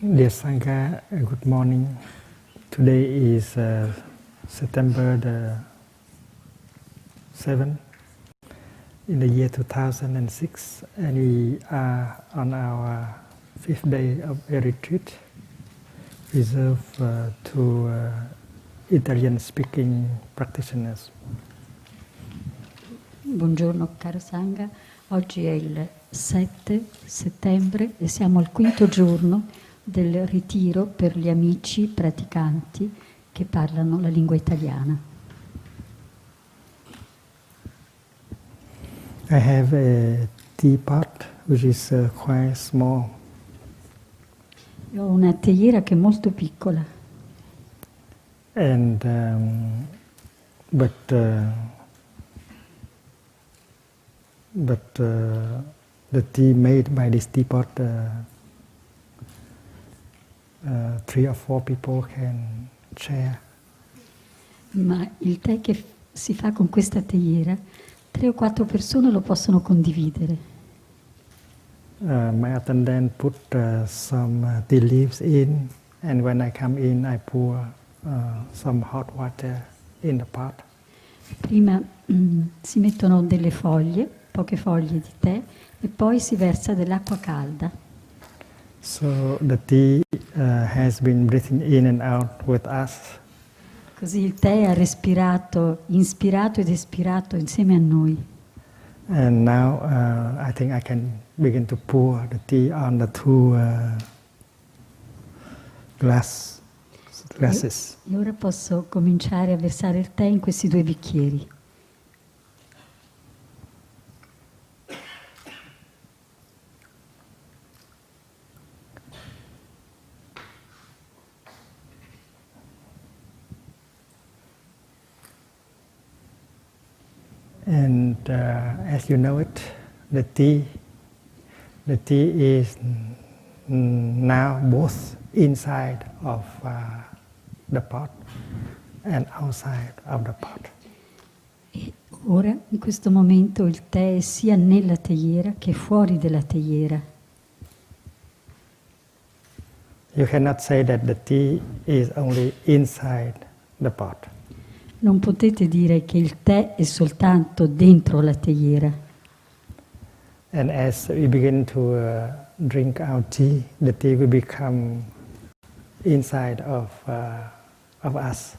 Dear Sangha, good morning. Today is September the 7th in the year 2006, and we are on our 5th day of a retreat reserved to Italian-speaking practitioners. Buongiorno caro Sangha, oggi è il 7 settembre e siamo al quinto giorno del ritiro per gli amici praticanti che parlano la lingua italiana. I have a teapot which is quite small. Io ho una teiera che è molto piccola. And the tea made by this teapot, 3 or 4 people can share. Ma il tè che si fa con questa teiera, 3 o 4 persone lo possono condividere. My attendant put some tea leaves in, and when I come in, I pour some hot water in the pot. Prima si mettono delle foglie, poche foglie di tè, e poi si versa dell'acqua calda. So the tea has been breathing in and out with us. Così il tè ha respirato, inspirato ed espirato insieme a noi. And now I think I can begin to pour the tea on the 2 glasses. E ora posso cominciare a versare il tè in questi 2 bicchieri. And as you know it, the tea is now both inside of the pot and outside of the pot. E ora, in questo momento, il tè è sia nella teiera che fuori della teiera. You cannot say that the tea is only inside the pot. Non potete dire che il tè è soltanto dentro la teiera. And as we begin to drink our tea, the tea will become inside of us.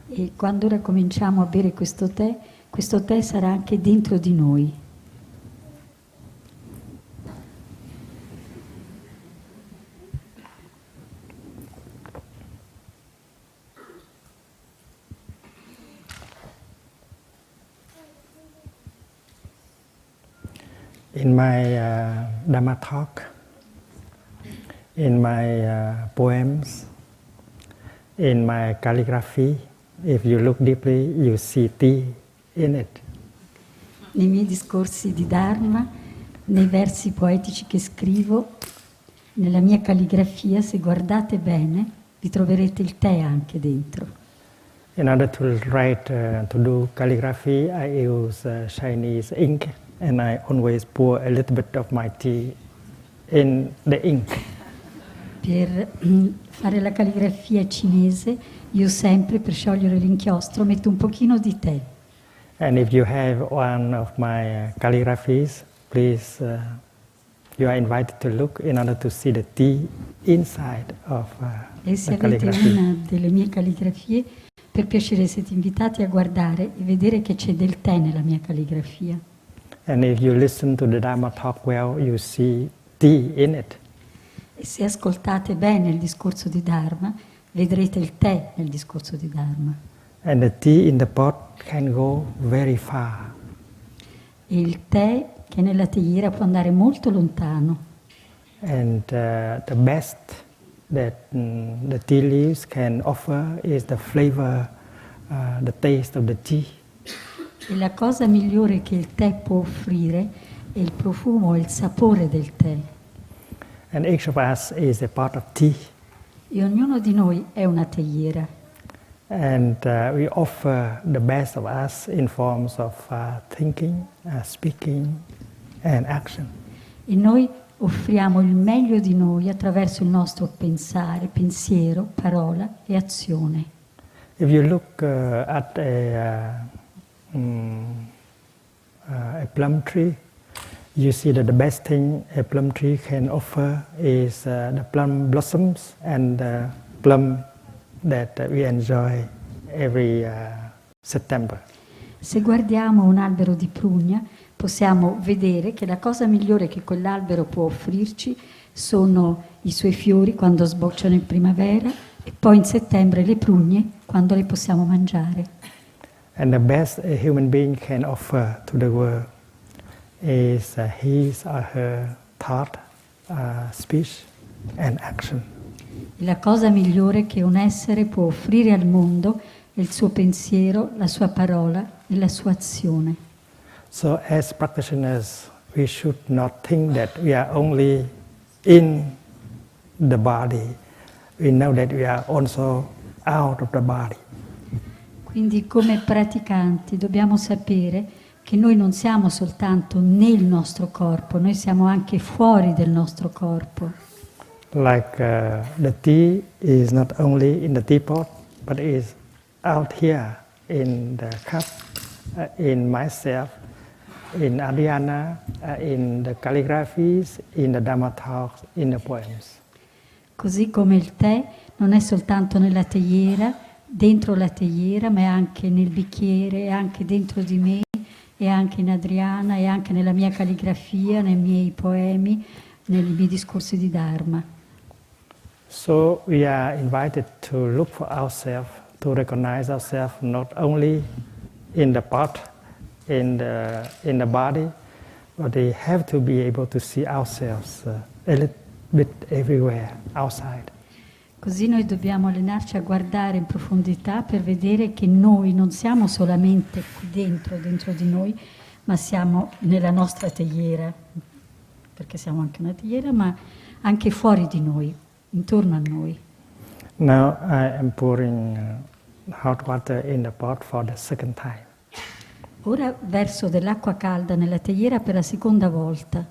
E quando ora cominciamo a bere questo tè sarà anche dentro di noi. In my Dhamma talk, in my poems, in my calligraphy, if you look deeply, you see tea in it. Nei miei discorsi di Dharma, nei versi poetici che scrivo, nella mia calligrafia, se guardate bene, vi troverete il tè anche dentro. In order to write, to do calligraphy, I use Chinese ink. And I always pour a little bit of my tea in the ink. Per fare la calligrafia cinese, io sempre per sciogliere l'inchiostro metto un pochino di tè. And if you have one of my calligraphies, please, you are invited to look in order to see the tea inside of e se the avete calligraphy. una delle mie calligrafie, per piacere siete invitati a guardare e vedere che c'è del tè nella mia calligrafia. And if you listen to the Dhamma talk well, you see tea in it. E se ascoltate bene il discorso di Dharma, vedrete il tè nel discorso di Dharma. And the tea in the pot can go very far. E il tè che è nella teiera può andare molto lontano. And the best that the tea leaves can offer is the flavor, the taste of the tea. E la cosa migliore che il tè può offrire è il profumo e il sapore del tè. And each of us is a pot of tea. E ognuno di noi è una teiera. And we offer the best of us in forms of thinking, speaking and action. E noi offriamo il meglio di noi attraverso il nostro pensare, pensiero, parola e azione. If you look at a plum tree, you see that the best thing a plum tree can offer is the plum blossoms and the plum that we enjoy every September. Se guardiamo un albero di prugna, possiamo vedere che la cosa migliore che quell'albero può offrirci sono i suoi fiori quando sbocciano in primavera e poi in settembre le prugne quando le possiamo mangiare. And the best a human being can offer to the world is his or her thought, speech and action. E la cosa migliore che un essere può offrire al mondo è il suo pensiero, la sua parola e la sua azione. So as practitioners, we should not think that we are only in the body. We know that we are also out of the body. Quindi come praticanti dobbiamo sapere che noi non siamo soltanto nel nostro corpo, noi siamo anche fuori del nostro corpo. Like the tea is not only in the teapot, but is out here in the cup, in myself, in Adriana, in the calligraphies, in the Dhamma talks, in the poems. Così come il tè non è soltanto nella teiera, dentro la teiera, ma è anche nel bicchiere, è anche dentro di me, è anche in Adriana, è anche nella mia calligrafia, nei miei poemi, nei miei discorsi di Dharma. So we are invited to look for ourselves, to recognize ourselves not only in the pot, in the body, but we have to be able to see ourselves a little bit everywhere outside. Così noi dobbiamo allenarci a guardare in profondità per vedere che noi non siamo solamente qui dentro di noi, ma siamo nella nostra teiera, perché siamo anche una teiera, ma anche fuori di noi, intorno a noi. Now I am pouring hot water in the pot for the second time. Ora verso dell'acqua calda nella teiera per la seconda volta.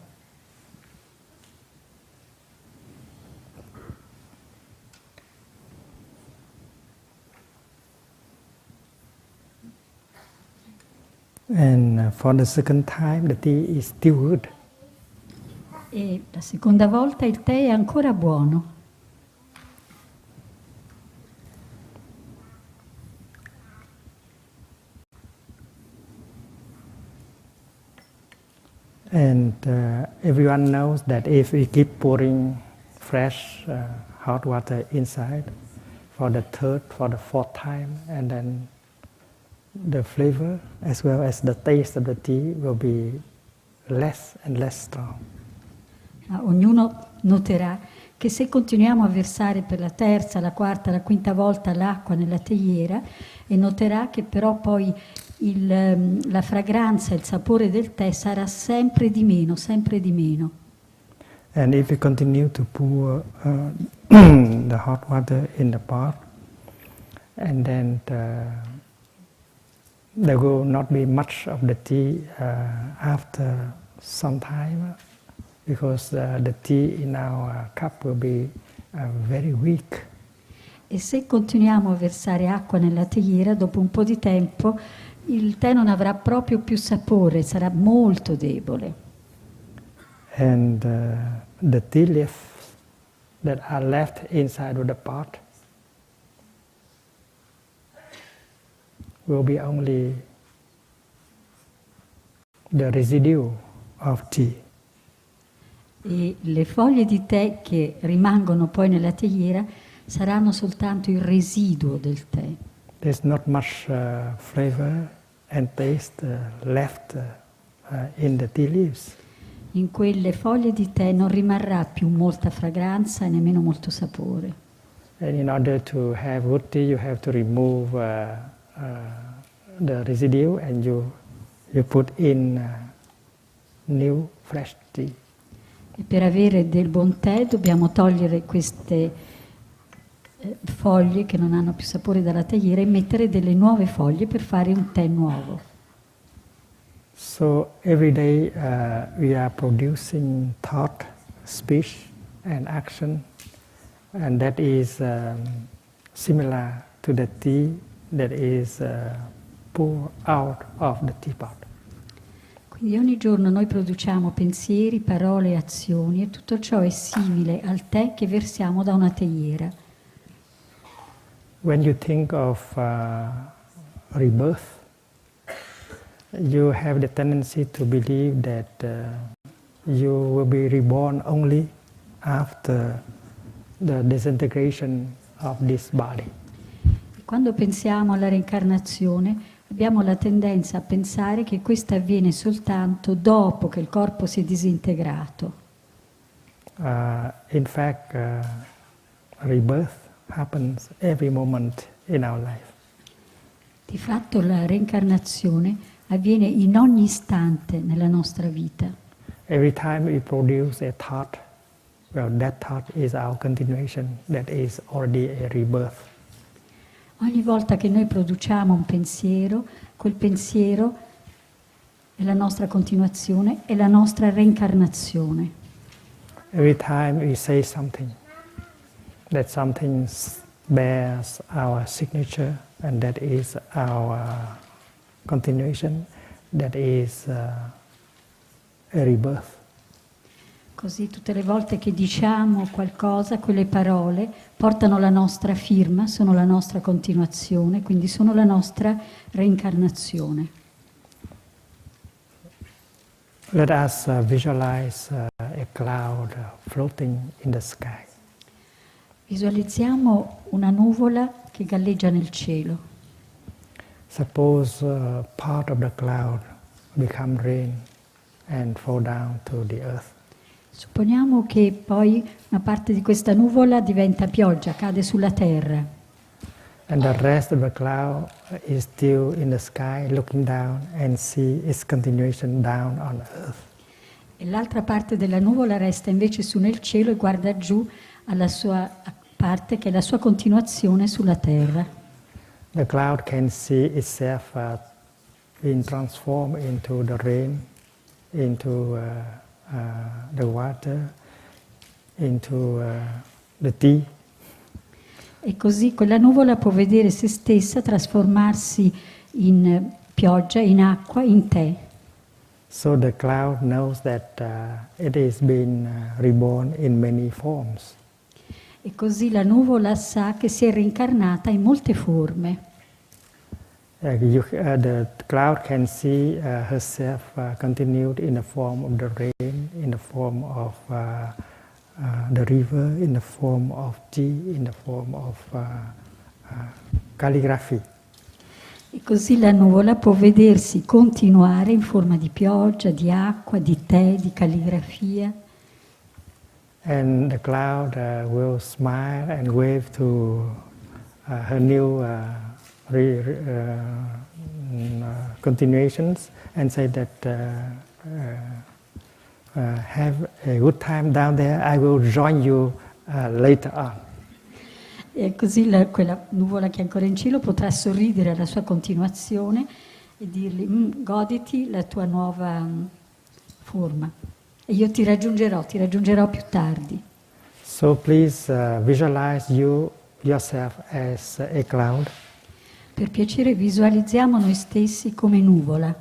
And for the second time, the tea is still good. E la seconda volta il tè è ancora buono. And everyone knows that if we keep pouring fresh hot water inside for the third, for the fourth time, and then the flavor as well as the taste of the tea will be less and less strong. Ognuno noterà che se continuiamo a versare per la terza, la quarta, la quinta volta l'acqua nella teiera, e noterà che però poi la fragranza, il sapore del tè sarà sempre di meno, sempre di meno. And if we continue to pour the hot water in the pot, and then there will not be much of the tea after some time, because the tea in our cup will be very weak. E se continuiamo a versare acqua nella teiera, dopo un po' di tempo il tè non avrà proprio più sapore, sarà molto debole. And the tea leaves that are left inside of the pot will be only the residue of tea. E le foglie di tè che rimangono poi nella teiera saranno soltanto il residuo del tè. There's not much flavor and taste left in the tea leaves. In quelle foglie di tè non rimarrà più molta fragranza e nemmeno molto sapore. And in order to have good tea, you have to remove the residue and you put in new fresh tea. E per avere del buon tè dobbiamo togliere queste foglie che non hanno più sapore dalla teiera e mettere delle nuove foglie per fare un tè nuovo. So every day we are producing thought, speech and action, and that is similar to the tea that is poured out of the teapot. Quindi ogni giorno noi produciamo pensieri, parole e azioni e tutto ciò è simile al tè che versiamo da una teiera. When you think of rebirth, you have the tendency to believe that you will be reborn only after the disintegration of this body. Quando pensiamo alla reincarnazione abbiamo la tendenza a pensare che questa avviene soltanto dopo che il corpo si è disintegrato. In fact, rebirth happens every moment in our life. Di fatto la reincarnazione avviene in ogni istante nella nostra vita. Every time we produce a thought, well, that thought is our continuation, that is already a rebirth. Ogni volta che noi produciamo un pensiero, quel pensiero è la nostra continuazione, è la nostra reincarnazione. Every time we say something, that something bears our signature, and that is our continuation, that is a rebirth. Così tutte le volte che diciamo qualcosa, quelle parole portano la nostra firma, sono la nostra continuazione, quindi sono la nostra reincarnazione. Let us visualize a cloud floating in the sky. Visualizziamo una nuvola che galleggia nel cielo. Suppose part of the cloud become rain and fall down to the earth. Supponiamo che poi una parte di questa nuvola diventa pioggia, cade sulla terra. And the rest of the cloud is still in the sky, looking down and see its continuation down on earth. E l'altra parte della nuvola resta invece su nel cielo e guarda giù alla sua parte che è la sua continuazione sulla terra. The cloud can see itself being transformed into the rain, into the water, into the tea. E così quella nuvola può vedere se stessa trasformarsi in pioggia, in acqua, in tè. So the cloud knows that it is being reborn in many forms. E così la nuvola sa che si è reincarnata in molte forme. The cloud can see herself continued in the form of the rain, in the form of the river, in the form of tea, in the form of calligraphy. E così la nuvola può vedersi continuare in forma di pioggia, di acqua, di tè, di calligrafia. And the cloud will smile and wave to her new continuations and say that have a good time down there, I will join you later on. E così quella nuvola che è ancora in cielo potrà sorridere alla sua continuazione e dirgli goditi la tua nuova forma e io ti raggiungerò più tardi. So please visualize yourself as a cloud. Per piacere visualizziamo noi stessi come nuvola.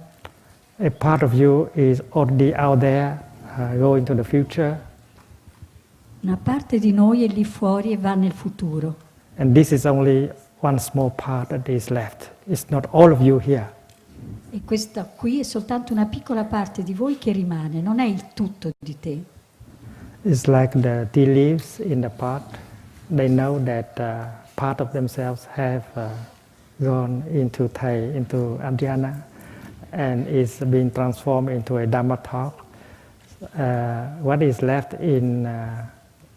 A part of you is already out there, going to the future. Una parte di noi è lì fuori e va nel futuro. And this is only one small part that is left. It's not all of you here. E questa qui è soltanto una piccola parte di voi che rimane, non è il tutto di te. It's like the tea leaves in the pot. They know that part of themselves have gone into Thai, into Adhyana, and is being transformed into a Dhamma talk. What is left in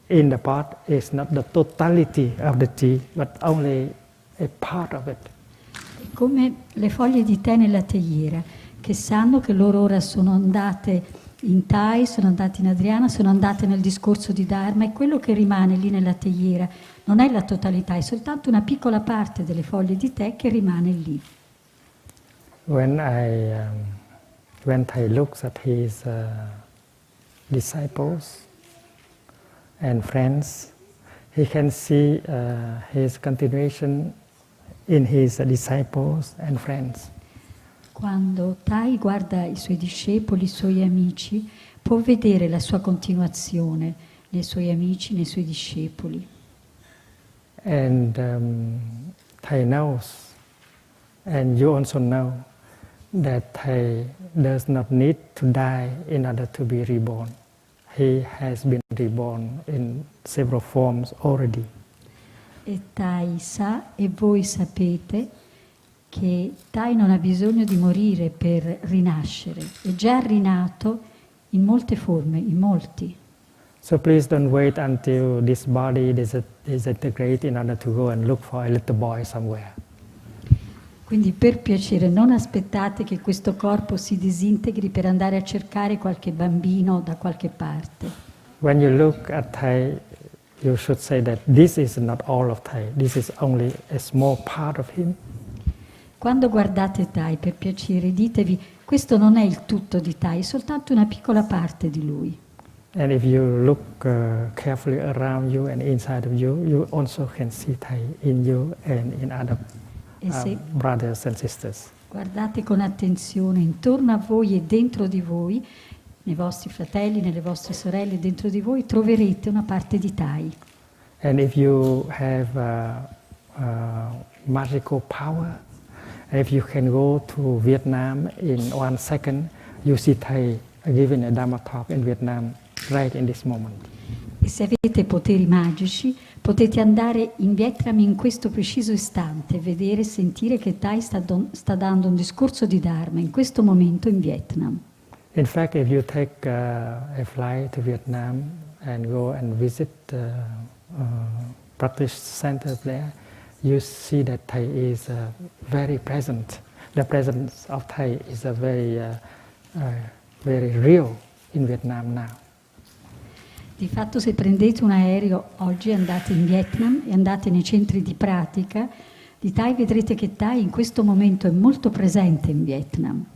the pot is not the totality of the tea, but only a part of it. È come le foglie di tè nella teiera, che sanno che loro ora sono andate in Thai, sono andate in Adriana, sono andate nel discorso di Dharma, e quello che rimane lì nella teiera non è la totalità, è soltanto una piccola parte delle foglie di tè che rimane lì. When Thai looks at his disciples, and friends. He can see his continuation in his disciples and friends. Quando Tai guarda i suoi discepoli, i suoi amici, può vedere la sua continuazione nei suoi amici, nei suoi discepoli. And Tai knows, and you also know, that Tai does not need to die in order to be reborn. He has been reborn in several forms already. E Tai sa, e voi sapete, che Tai non ha bisogno di morire per rinascere, è già rinato in molte forme, in molti. So please don't wait until this body disintegrates in order to go and look for a little boy somewhere. Quindi per piacere non aspettate che questo corpo si disintegri per andare a cercare qualche bambino da qualche parte. When you look at Tai, you should say that this is not all of Tai, this is only a small part of him. Quando guardate Tai, per piacere, ditevi, questo non è il tutto di Tai, è soltanto una piccola parte di lui. And if you look carefully around you and inside of you, you also can see Tai in you and in other E se brothers and sisters. guardate con attenzione intorno a voi e dentro di voi, nei vostri fratelli, nelle vostre sorelle, dentro di voi, troverete una parte di Tai. And if you have magical power, if you can go to Vietnam in 1 second, you see Tai giving a Dharma talk in Vietnam right in this moment. E se avete poteri magici, potete andare in Vietnam in questo preciso istante, vedere e sentire che Tai sta dando un discorso di Dharma in questo momento in Vietnam. In fact, if you take a flight to Vietnam and go and visit practice centers there, you see that Tai is very present. The presence of Tai is very real in Vietnam now. Di fatto, se prendete un aereo oggi e andate in Vietnam e andate nei centri di pratica di Tai, vedrete che Tai in questo momento è molto presente in Vietnam.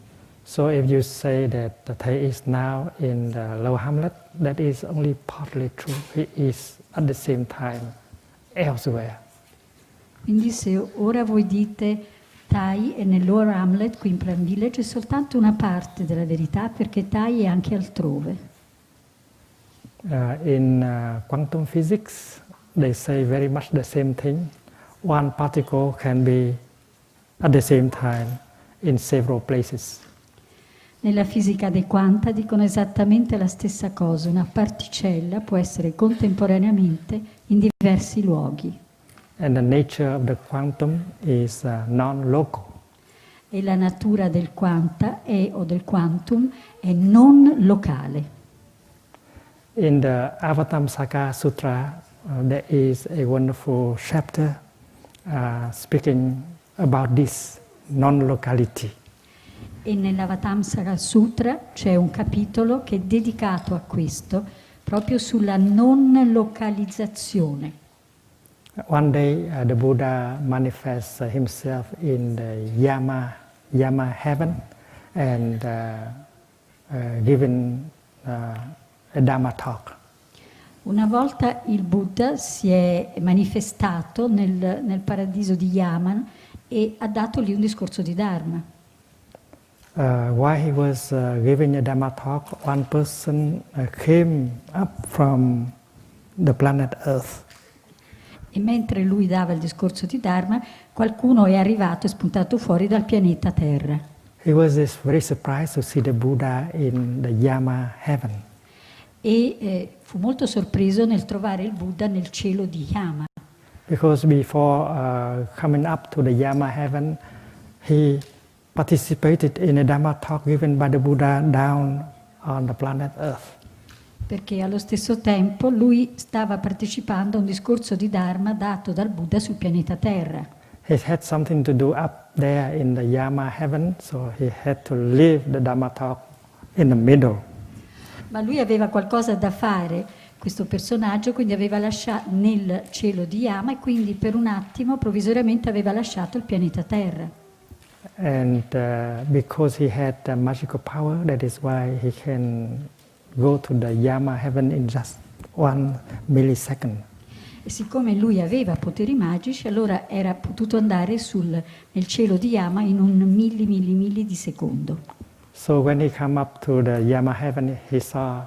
So if you say that Tai is now in the Lower Hamlet, that is only partly true. He is at the same time elsewhere. Quindi se ora voi dite Tai è nel Lower Hamlet, qui in Plum Village, è soltanto una parte della verità, perché Tai è anche altrove. In quantum physics, they say very much the same thing. One particle can be at the same time in several places. Nella fisica dei quanta dicono esattamente la stessa cosa, una particella può essere contemporaneamente in diversi luoghi. And the nature of the quantum is non-local. E la natura del quanta o del quantum è non locale. In the Avatamsaka Sutra, there is a wonderful chapter speaking about this non-locality. E nell'Avatamsaka Sutra c'è un capitolo che è dedicato a questo, proprio sulla non localizzazione. One day the Buddha manifests himself in the Yama heaven and given a Dhamma talk. Una volta il Buddha si è manifestato nel paradiso di Yama e ha dato lì un discorso di Dharma. While he was giving a Dhamma talk, one person came up from the planet Earth. E mentre lui dava il discorso di Dharma, qualcuno è arrivato e spuntato fuori dal pianeta Terra. He was very surprised to see the Buddha in the Yama heaven. E fu molto sorpreso nel trovare il Buddha nel cielo di Yama. Because before coming up to the Yama heaven, he participated in a Dhamma talk given by the Buddha down on the planet Earth. Perché allo stesso tempo lui stava partecipando a un discorso di Dharma dato dal Buddha sul pianeta Terra. He had something to do up there in the Yama heaven, so he had to leave the Dhamma talk in the middle. Ma lui aveva qualcosa da fare, questo personaggio, quindi aveva lasciato nel cielo di Yama e quindi per un attimo provvisoriamente aveva lasciato il pianeta Terra. And because he had magical power, that is why he can go to the Yama heaven in just 1 millisecond. E siccome lui aveva poteri magici, allora era potuto andare nel cielo di Yama in un milli di secondo. So when he came up to the Yama heaven, he saw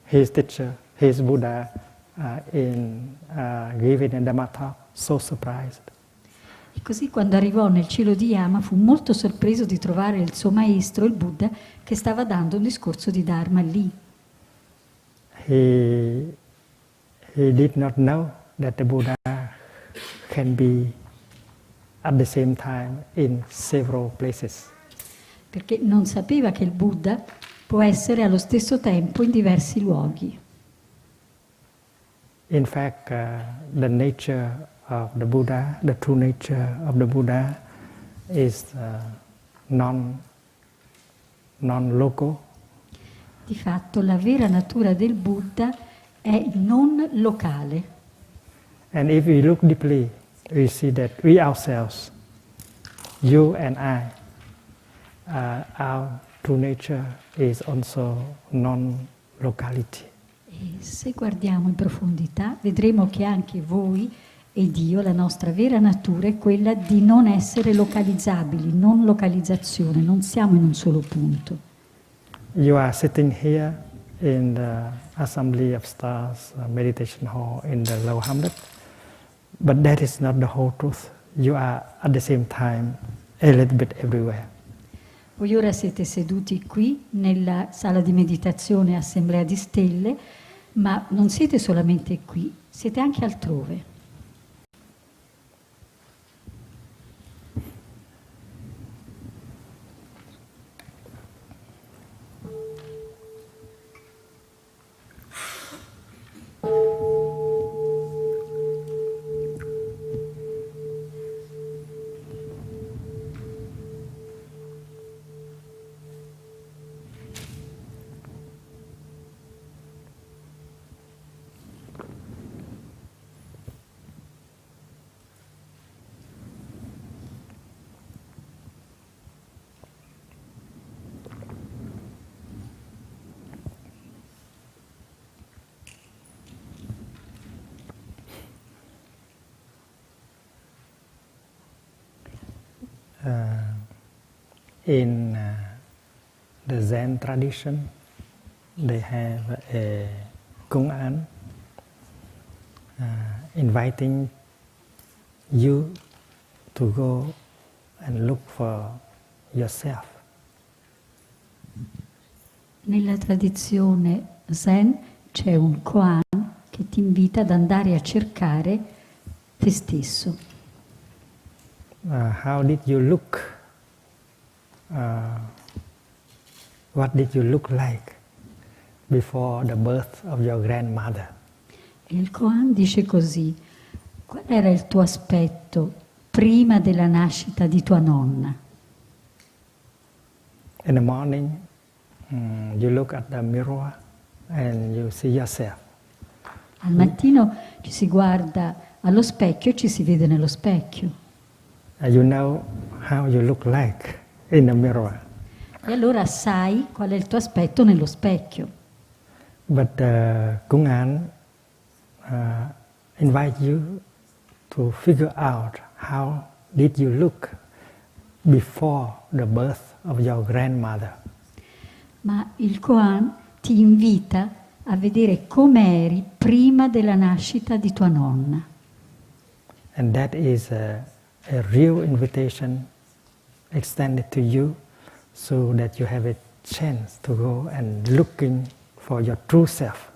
his teacher, his Buddha, giving a Dhamma talk, so surprised. E così quando arrivò nel cielo di Yama fu molto sorpreso di trovare il suo maestro, il Buddha, che stava dando un discorso di Dharma lì. He did not know that the Buddha can be at the same time in several places. Perché non sapeva che il Buddha può essere allo stesso tempo in diversi luoghi. In fact, the nature of the Buddha, the true nature of the Buddha is non-local. Di fatto la vera natura del Buddha è non locale. And if we look deeply, we see that we ourselves, you and I, our true nature is also non-locality. E se guardiamo in profondità, vedremo che anche voi ed io, la nostra vera natura è quella di non essere localizzabili, non localizzazione, non siamo in un solo punto. You are sitting here in the Assembly of Stars meditation hall in the Low Hamlet, but that is not the whole truth. You are at the same time a little bit everywhere. Voi ora siete seduti qui nella sala di meditazione Assemblea di Stelle, ma non siete solamente qui, siete anche altrove. In the Zen tradition, they have a Kung-an inviting you to go and look for yourself. Nella tradizione Zen c'è un koan che ti invita ad andare a cercare te stesso. How did you look? What did you look like before the birth of your grandmother? E il koan dice così: qual era il tuo aspetto prima della nascita di tua nonna? In the morning, you look at the mirror and you see yourself. Al mattino ci si guarda allo specchio e ci si vede nello specchio. You know how you look like in the mirror. E allora sai qual è il tuo aspetto nello specchio. But Kung-an invite you to figure out how did you look before the birth of your grandmother. Ma il koan ti invita a vedere come eri prima della nascita di tua nonna. And that is a real invitation extended to you so that you have a chance to go and looking for your true self.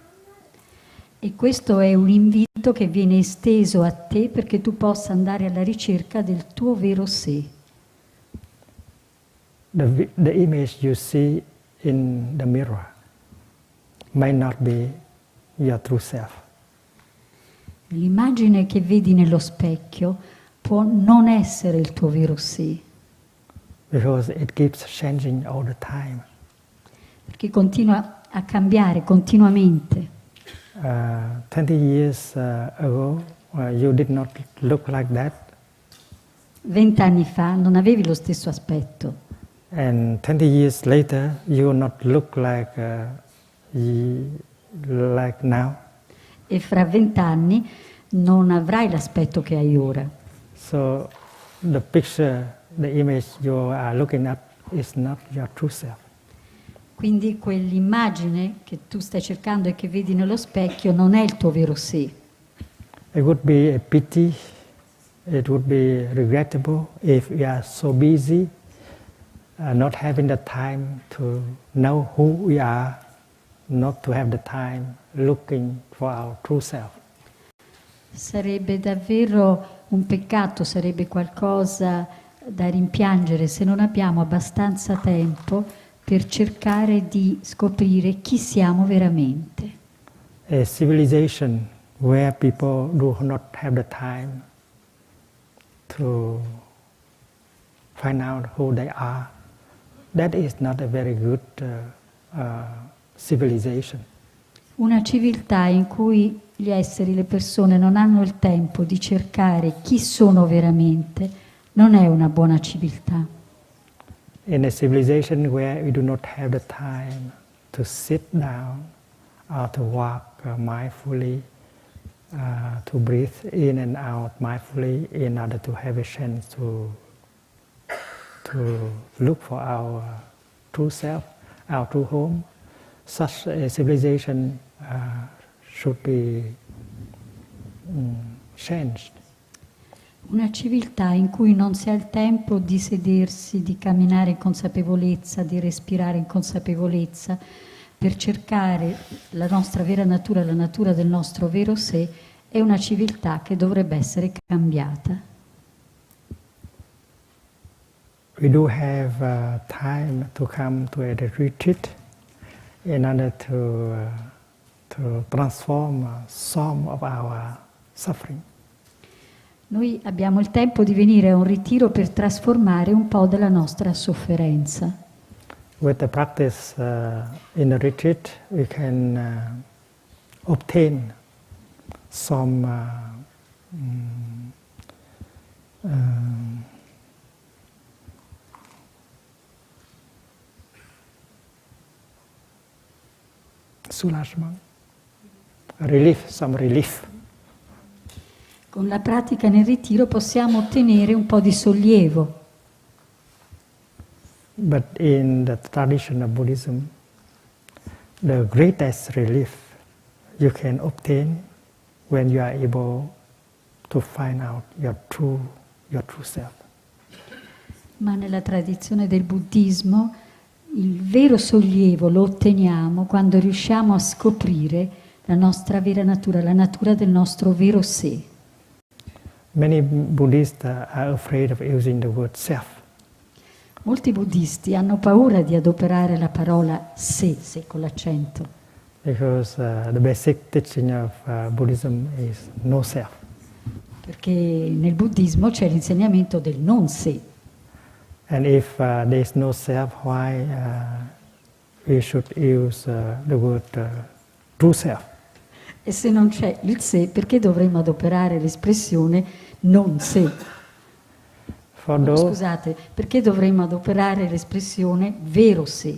E questo è un invito che viene esteso a te perché tu possa andare alla ricerca del tuo vero sé. The image you see in the mirror may not be your true self. L'immagine che vedi nello specchio può non essere il tuo vero sé. Because it keeps changing all the time. Perché continua a cambiare continuamente. 20 years ago, you did not look like that. 20 anni fa non avevi lo stesso aspetto. And 20 years later, you will not look like like now. E fra 20 anni non avrai l'aspetto che hai ora. So the picture, the image you are looking at is not your true self. Quindi quell'immagine che tu stai cercando e che vedi nello specchio non è il tuo vero sé. It would be a pity, it would be regrettable if we are so busy not having the time to know who we are, not to have the time looking for our true self. Sarebbe davvero un peccato, sarebbe qualcosa da rimpiangere se non abbiamo abbastanza tempo per cercare di scoprire chi siamo veramente. A civilization where people do not have the time to find out who they are, that is not a very good civilization. Una civiltà in cui gli esseri, le persone non hanno il tempo di cercare chi sono veramente, non è una buona civiltà. In a civilization where we do not have the time to sit down or to walk mindfully, to breathe in and out mindfully in order to have a chance to look for our true self, our true home, such a civilization should be changed. Una civiltà in cui non si ha il tempo di sedersi, di camminare in consapevolezza, di respirare in consapevolezza, per cercare la nostra vera natura, la natura del nostro vero sé, è una civiltà che dovrebbe essere cambiata. We do have time to come to a retreat in order to transform some of our suffering. Noi abbiamo il tempo di venire a un ritiro per trasformare un po' della nostra sofferenza. With the practice in the retreat, we can obtain some soulagement, relief, some relief. Con la pratica nel ritiro possiamo ottenere un po' di sollievo. But in the tradition of Buddhism, the greatest relief you can obtain when you are able to find out your true self. Ma nella tradizione del buddismo il vero sollievo lo otteniamo quando riusciamo a scoprire la nostra vera natura, la natura del nostro vero sé. Many Buddhists are afraid of using the word self. Molti buddisti hanno paura di adoperare la parola sé con l'accento. Because the basic teaching of Buddhism is no self. Perché nel buddismo c'è l'insegnamento del non sé. And if there is no self, why we should use the word true self? E se non c'è il sé, perché dovremmo adoperare l'espressione non sé? Scusate, perché dovremmo adoperare l'espressione vero sé?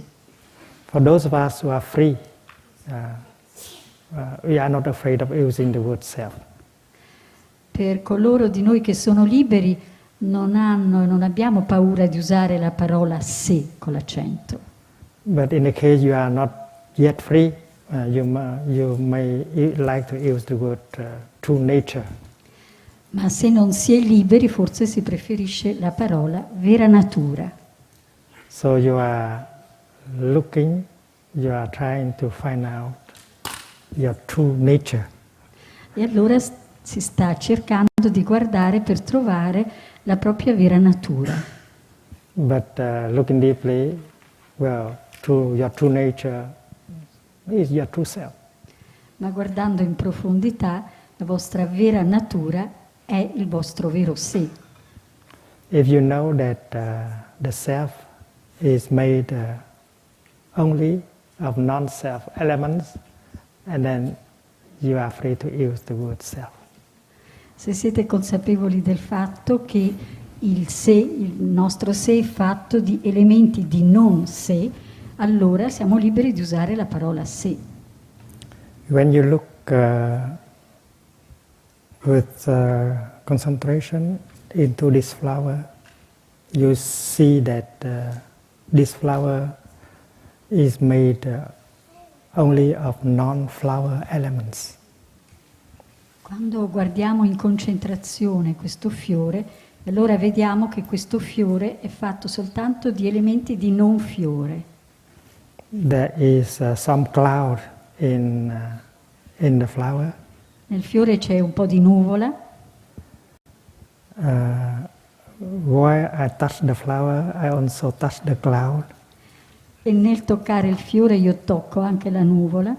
For those of us who are free, we are not afraid of using the word self. Per coloro di noi che sono liberi non abbiamo paura di usare la parola sé con l'accento. But in the case you are not yet free, you may like to use the word true nature. Ma se non si è liberi, forse si preferisce la parola vera natura. So you are looking, you are trying to find out your true nature. E allora si sta cercando di guardare per trovare la propria vera natura. But looking deeply, well, your true nature is your true self. Ma guardando in profondità, la vostra vera natura è il vostro vero sé. If you know that the self is made only of non-self elements, and then you are free to use the word self. Se siete consapevoli del fatto che il sé, il nostro sé è fatto di elementi di non sé, allora siamo liberi di usare la parola sé. When you look with concentration into this flower, you see that this flower is made only of non-flower elements. Quando guardiamo in concentrazione questo fiore, allora vediamo che questo fiore è fatto soltanto di elementi di non fiore. There is some cloud in the flower. Nel fiore c'è un po' di nuvola. Where I touch the flower, I also touch the cloud. E nel toccare il fiore io tocco anche la nuvola.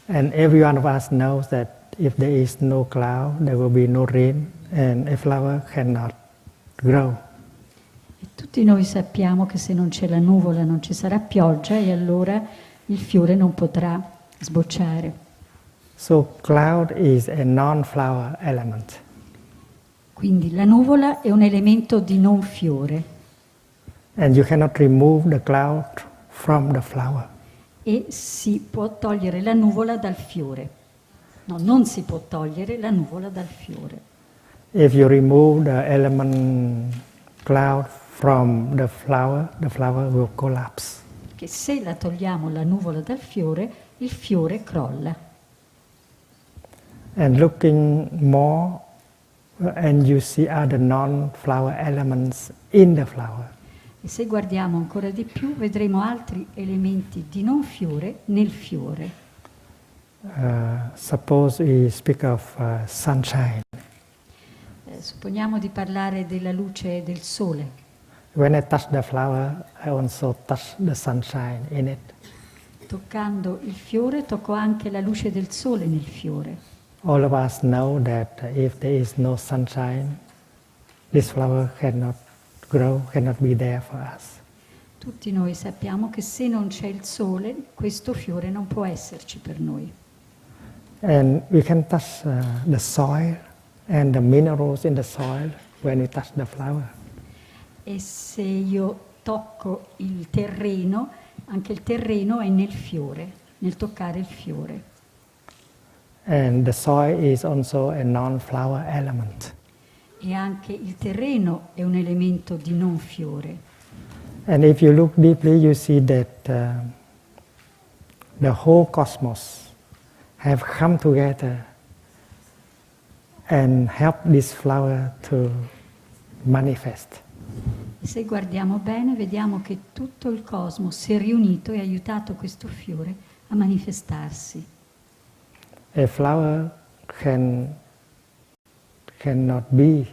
And every one of us knows that if there is no cloud, there will be no rain, and a flower cannot grow. E tutti noi sappiamo che se non c'è la nuvola non ci sarà pioggia e allora il fiore non potrà sbocciare. So cloud is a non-flower element. Quindi la nuvola è un elemento di non fiore. And you cannot remove the cloud from the flower. E si può togliere la nuvola dal fiore. No, non si può togliere la nuvola dal fiore. If you remove the element cloud from the flower will collapse. Perché se la togliamo la nuvola dal fiore, il fiore crolla. And looking more, and you see other non-flower elements in the flower. E se guardiamo ancora di più, vedremo altri elementi di non fiore nel fiore. Suppose we speak of sunshine. Supponiamo di parlare della luce del sole. When I touch the flower, I also touch the sunshine in it. Toccando il fiore, tocco anche la luce del sole nel fiore. All of us know that if there is no sunshine, this flower cannot grow, cannot be there for us. Tutti noi sappiamo che se non c'è il sole, questo fiore non può esserci per noi. And we can touch the soil and the minerals in the soil when we touch the flower. E se io tocco il terreno, anche il terreno è nel fiore, nel toccare il fiore. And the soil is also a non-flower element. E anche il terreno è un elemento di non fiore. And if you look deeply, you see that the whole cosmos have come together and helped this flower to manifest. E se guardiamo bene, vediamo che tutto il cosmo si è riunito e ha aiutato questo fiore a manifestarsi. A flower cannot be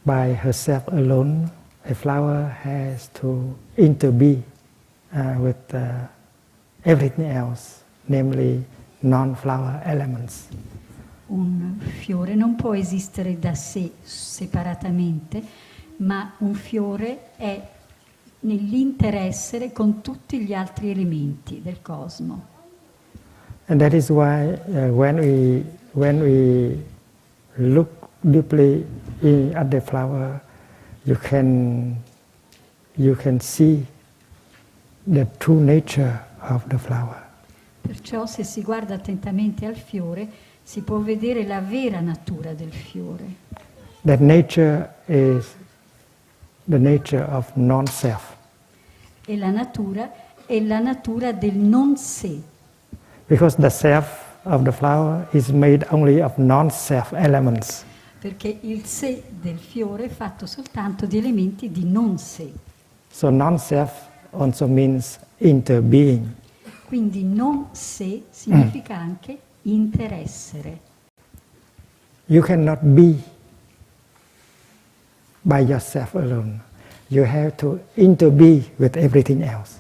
by herself alone. A flower has to interbe with everything else, namely non-flower elements. Un fiore non può esistere da sé separatamente, ma un fiore è nell'interessere con tutti gli altri elementi del cosmo. And that is why when we look deeply at the flower, you can see the true nature of the flower. Perciò se si guarda attentamente al fiore, si può vedere la vera natura del fiore. That nature is the nature of non-self. E la natura è la natura del non sé. Because the self of the flower is made only of non-self elements. Perché il sé del fiore è fatto soltanto di elementi di non sé. So non-self also means interbeing. Quindi non sé significa anche interessere. You cannot be by yourself alone. You have to interbe with everything else.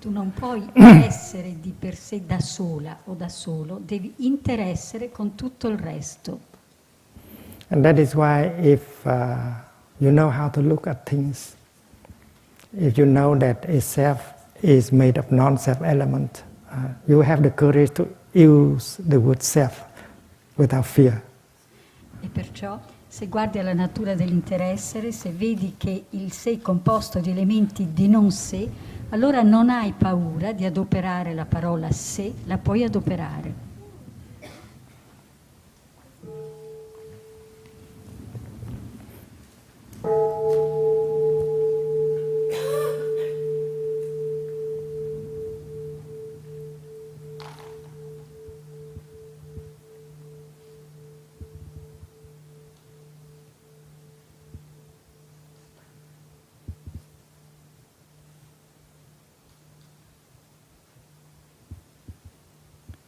Tu non puoi essere di per sé da sola o da solo, devi interessere con tutto il resto. And that is why if you know how to look at things, if you know that a self is made of non-self element, you have the courage to use the word self without fear. E perciò, se guardi alla natura dell'interessere, se vedi che il sé è composto di elementi di non sé, allora non hai paura di adoperare la parola se, la puoi adoperare.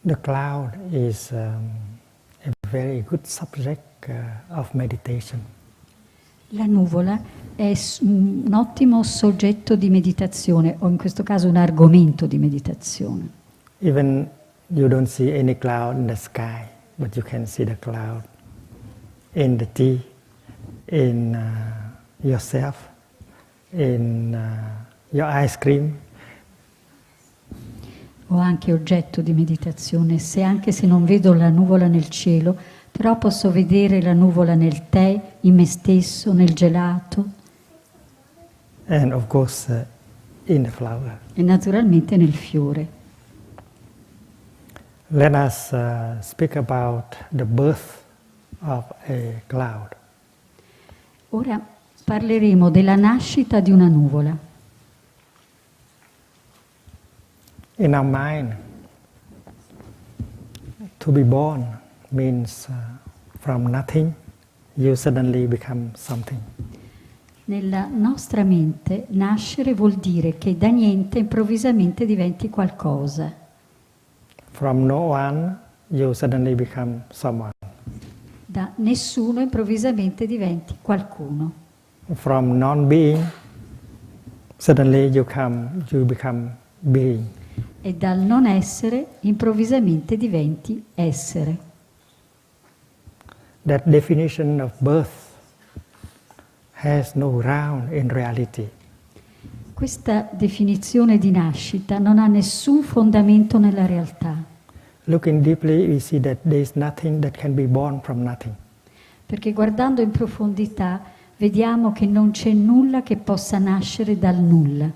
The cloud is a very good subject of meditation. La nuvola è un ottimo soggetto di meditazione, o in questo caso un argomento di meditazione. Even you don't see any cloud in the sky, but you can see the cloud in the tea, in yourself, in your ice cream. O anche oggetto di meditazione, anche se non vedo la nuvola nel cielo, però posso vedere la nuvola nel tè, in me stesso, nel gelato. And of course in the flower. E naturalmente nel fiore. Let us speak about the birth of a cloud. Ora parleremo della nascita di una nuvola. In our mind, to be born means from nothing you suddenly become something. Nella nostra mente nascere vuol dire che da niente improvvisamente diventi qualcosa. From no one you suddenly become someone. Da nessuno improvvisamente diventi qualcuno. From non-being suddenly you become being. E dal non essere improvvisamente diventi essere. That definition of birth has no ground in reality. Questa definizione di nascita non ha nessun fondamento nella realtà. Looking deeply, we see that there is nothing that can be born from nothing. Perché guardando in profondità vediamo che non c'è nulla che possa nascere dal nulla.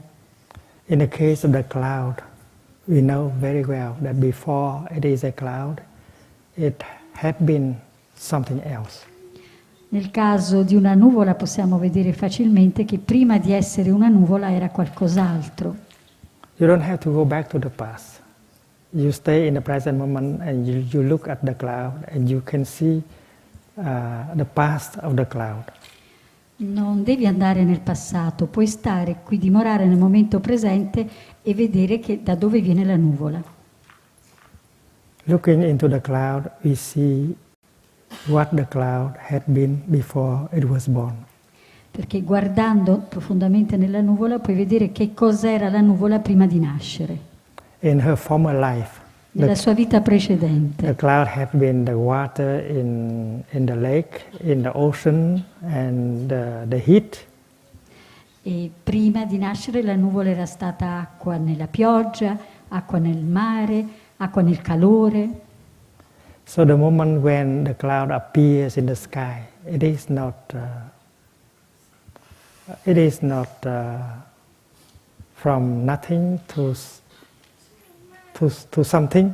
In the case of the cloud, we know very well that before it is a cloud, it had been something else. Nel caso di una nuvola possiamo vedere facilmente che prima di essere una nuvola era qualcos'altro. You don't have to go back to the past. You stay in the present moment and you look at the cloud and you can see the past of the cloud. Non devi andare nel passato, puoi stare qui, dimorare nel momento presente e vedere che da dove viene la nuvola. Looking into the cloud, we see what the cloud had been before it was born. Perché guardando profondamente nella nuvola puoi vedere che cos'era la nuvola prima di nascere. In her former life, Nella sua vita precedente. the cloud had been the water in the lake, in the ocean, and the heat. E prima di nascere la nuvola era stata acqua nella pioggia, acqua nel mare, acqua nel calore. So the moment when the cloud appears in the sky, it is not from nothing to something.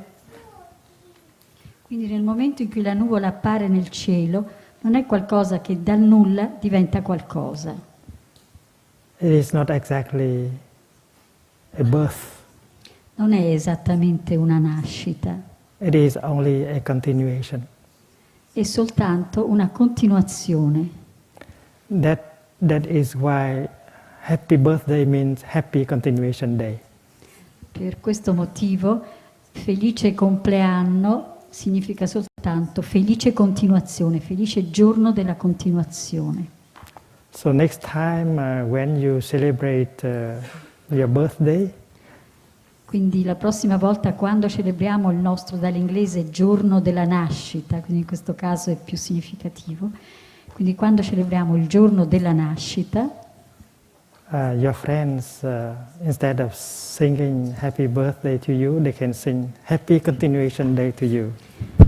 Quindi nel momento in cui la nuvola appare nel cielo, non è qualcosa che dal nulla diventa qualcosa. It is not exactly a birth. Non è esattamente una nascita, It is only a continuation. è soltanto una continuazione. That is why happy birthday means happy continuation day. Per questo motivo, felice compleanno significa soltanto felice continuazione, felice giorno della continuazione. So next time when you celebrate your birthday, Quindi la prossima volta quando celebriamo il nostro, dall'inglese, giorno della nascita, quindi in questo caso è più significativo, quindi quando celebriamo il giorno della nascita, your friends, instead of singing happy birthday to you, they can sing happy continuation day to you.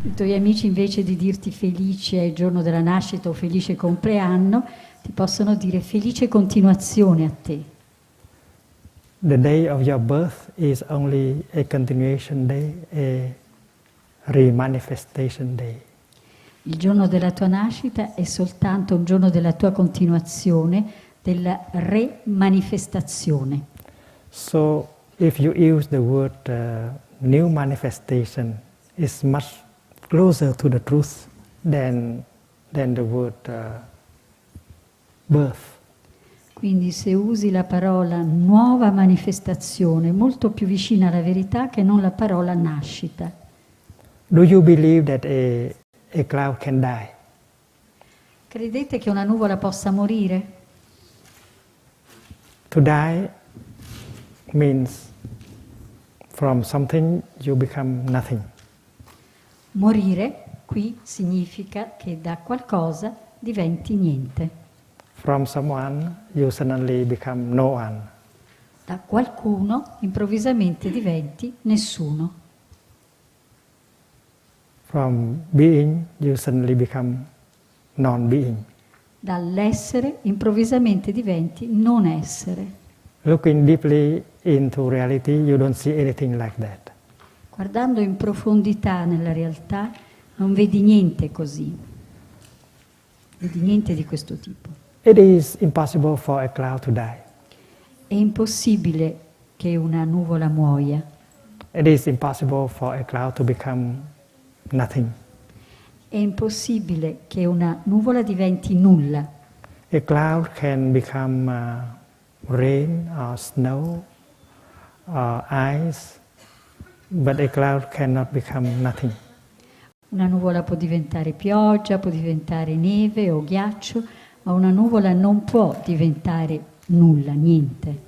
i tuoi amici invece di dirti felice il giorno della nascita o felice compleanno, ti possono dire felice continuazione a te. the day of your birth is only a continuation day, a remanifestation day. Il giorno della tua nascita è soltanto un giorno della tua continuazione, della remanifestazione. So if you use the word new manifestation, it's much closer to the truth than the word birth. Quindi se usi la parola nuova manifestazione, è molto più vicina alla verità che non la parola nascita. Do you believe that a cloud can die? Credete che una nuvola possa morire? To die means from something you become nothing. Morire qui significa che da qualcosa diventi niente. From someone you suddenly become no one. Da qualcuno improvvisamente diventi nessuno. From being you suddenly become non-being. Dall'essere improvvisamente diventi non essere. Looking deeply into reality, you don't see anything like that. Guardando in profondità nella realtà non vedi niente così. Vedi niente di questo tipo. It is impossible for a cloud to die. È impossibile che una nuvola muoia. It is impossible for a cloud to become nothing. È impossibile che una nuvola diventi nulla. A cloud can become rain or snow or ice, but a cloud cannot become nothing. Una nuvola può diventare pioggia, può diventare neve o ghiaccio, ma una nuvola non può diventare nulla, niente.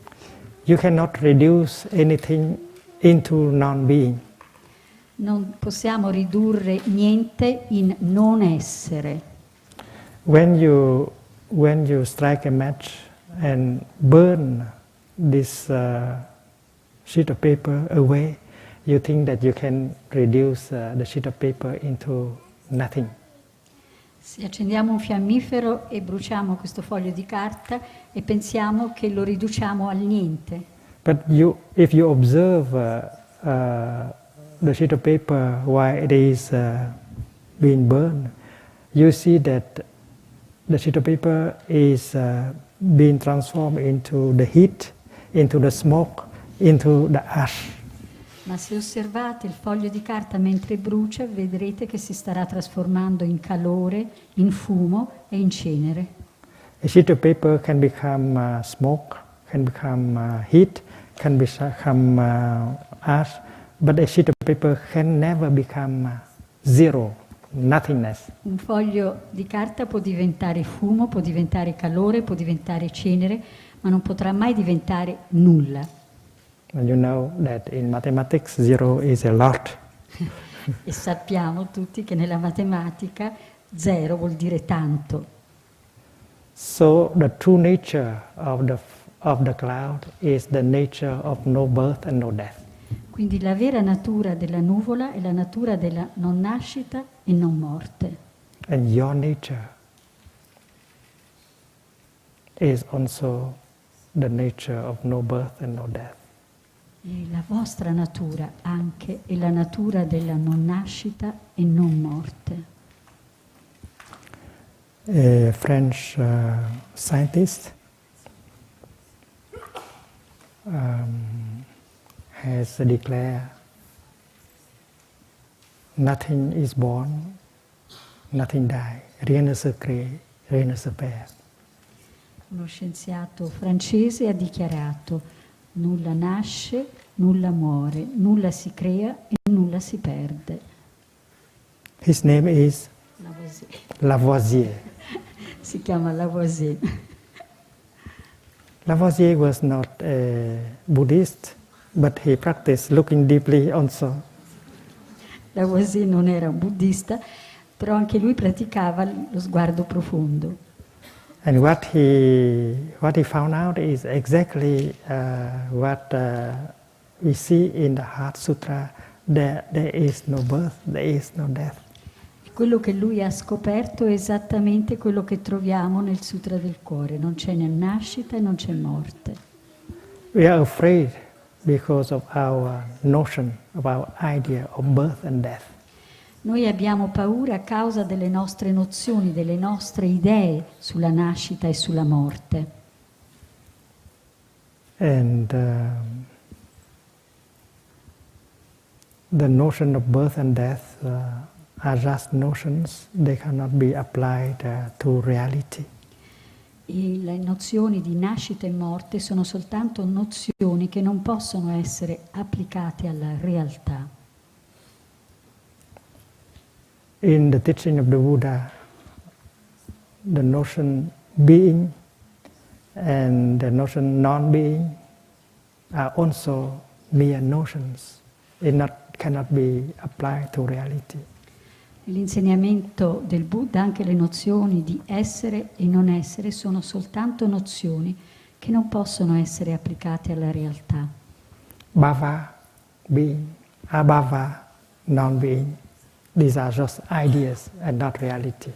You cannot reduce anything into non-being. Non possiamo ridurre niente in non essere. When you strike a match and burn this sheet of paper away, you think that you can reduce the sheet of paper into nothing. Se accendiamo un fiammifero e bruciamo questo foglio di carta e pensiamo che lo riduciamo al niente. But if you observe the sheet of paper while it is being burned, you see that the sheet of paper is being transformed into the heat, into the smoke, into the ash. Ma se osservate il foglio di carta mentre brucia, vedrete che si starà trasformando in calore, in fumo e in cenere. A sheet of paper can become smoke, can become heat, can become ash, but a sheet of paper can never become zero, nothingness. Un foglio di carta può diventare fumo, può diventare calore, può diventare cenere, ma non potrà mai diventare nulla. And you know that in mathematics zero is a lot. E sappiamo tutti che nella matematica zero vuol dire tanto. So the true nature of the cloud is the nature of no birth and no death. Quindi la vera natura della nuvola è la natura della non nascita e non morte. And your nature is also the nature of no birth and no death. E la vostra natura anche è la natura della non nascita e non morte. A French scientist has declared nothing is born, nothing dies, rien ne se crée, rien ne se perd. Uno scienziato francese ha dichiarato: nulla nasce, nulla muore, nulla si crea e nulla si perde. His name is Lavoisier. Lavoisier. Si chiama Lavoisier. Lavoisier was not a Buddhist, but he practiced looking deeply also. Lavoisier non era un buddista, però anche lui praticava lo sguardo profondo. And what he found out is exactly what we see in the Heart Sutra, that there is no birth, there is no death. E quello che lui ha scoperto è esattamente quello che troviamo nel Sutra del Cuore, non c'è né nascita e non c'è morte. We are afraid because of our notion, of our idea of birth and death. Noi abbiamo paura a causa delle nostre nozioni, delle nostre idee sulla nascita e sulla morte. And the notion of birth and death are just notions, they cannot be applied to reality. E le nozioni di nascita e morte sono soltanto nozioni che non possono essere applicate alla realtà. In the teaching of the Buddha, the notion being and the notion non-being are also mere notions. It cannot be applied to reality. Nell'insegnamento del Buddha anche le nozioni di essere e non essere sono soltanto nozioni che non possono essere applicate alla realtà. Bhava, being, abhava, non-being. These are just ideas and not reality.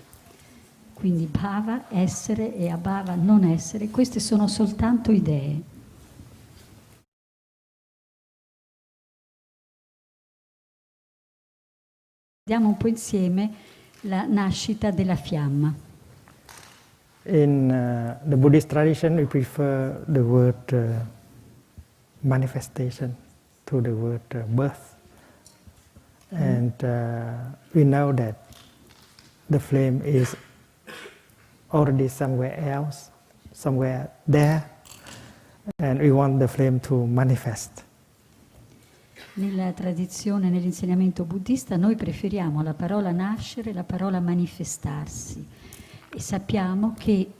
Quindi bhava, essere, e abhava, non essere, queste sono soltanto idee. Vediamo un po' insieme la nascita della fiamma. In the Buddhist tradition, we prefer the word manifestation to the word birth. And we know that the flame is already somewhere else, somewhere there, and we want the flame to manifest. Nella tradizione, nell'insegnamento buddista, noi preferiamo la parola nascere, la parola manifestarsi, e sappiamo che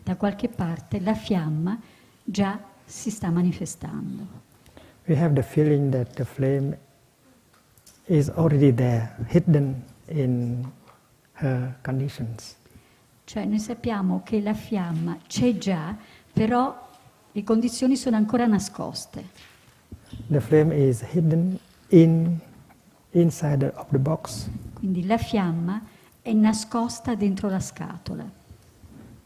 da qualche parte la fiamma già si sta manifestando. We have the feeling that the flame is already there, hidden in her conditions. Cioè noi sappiamo che la fiamma c'è già, però le condizioni sono ancora nascoste. The flame is hidden inside of the box. Quindi la fiamma è nascosta dentro la scatola.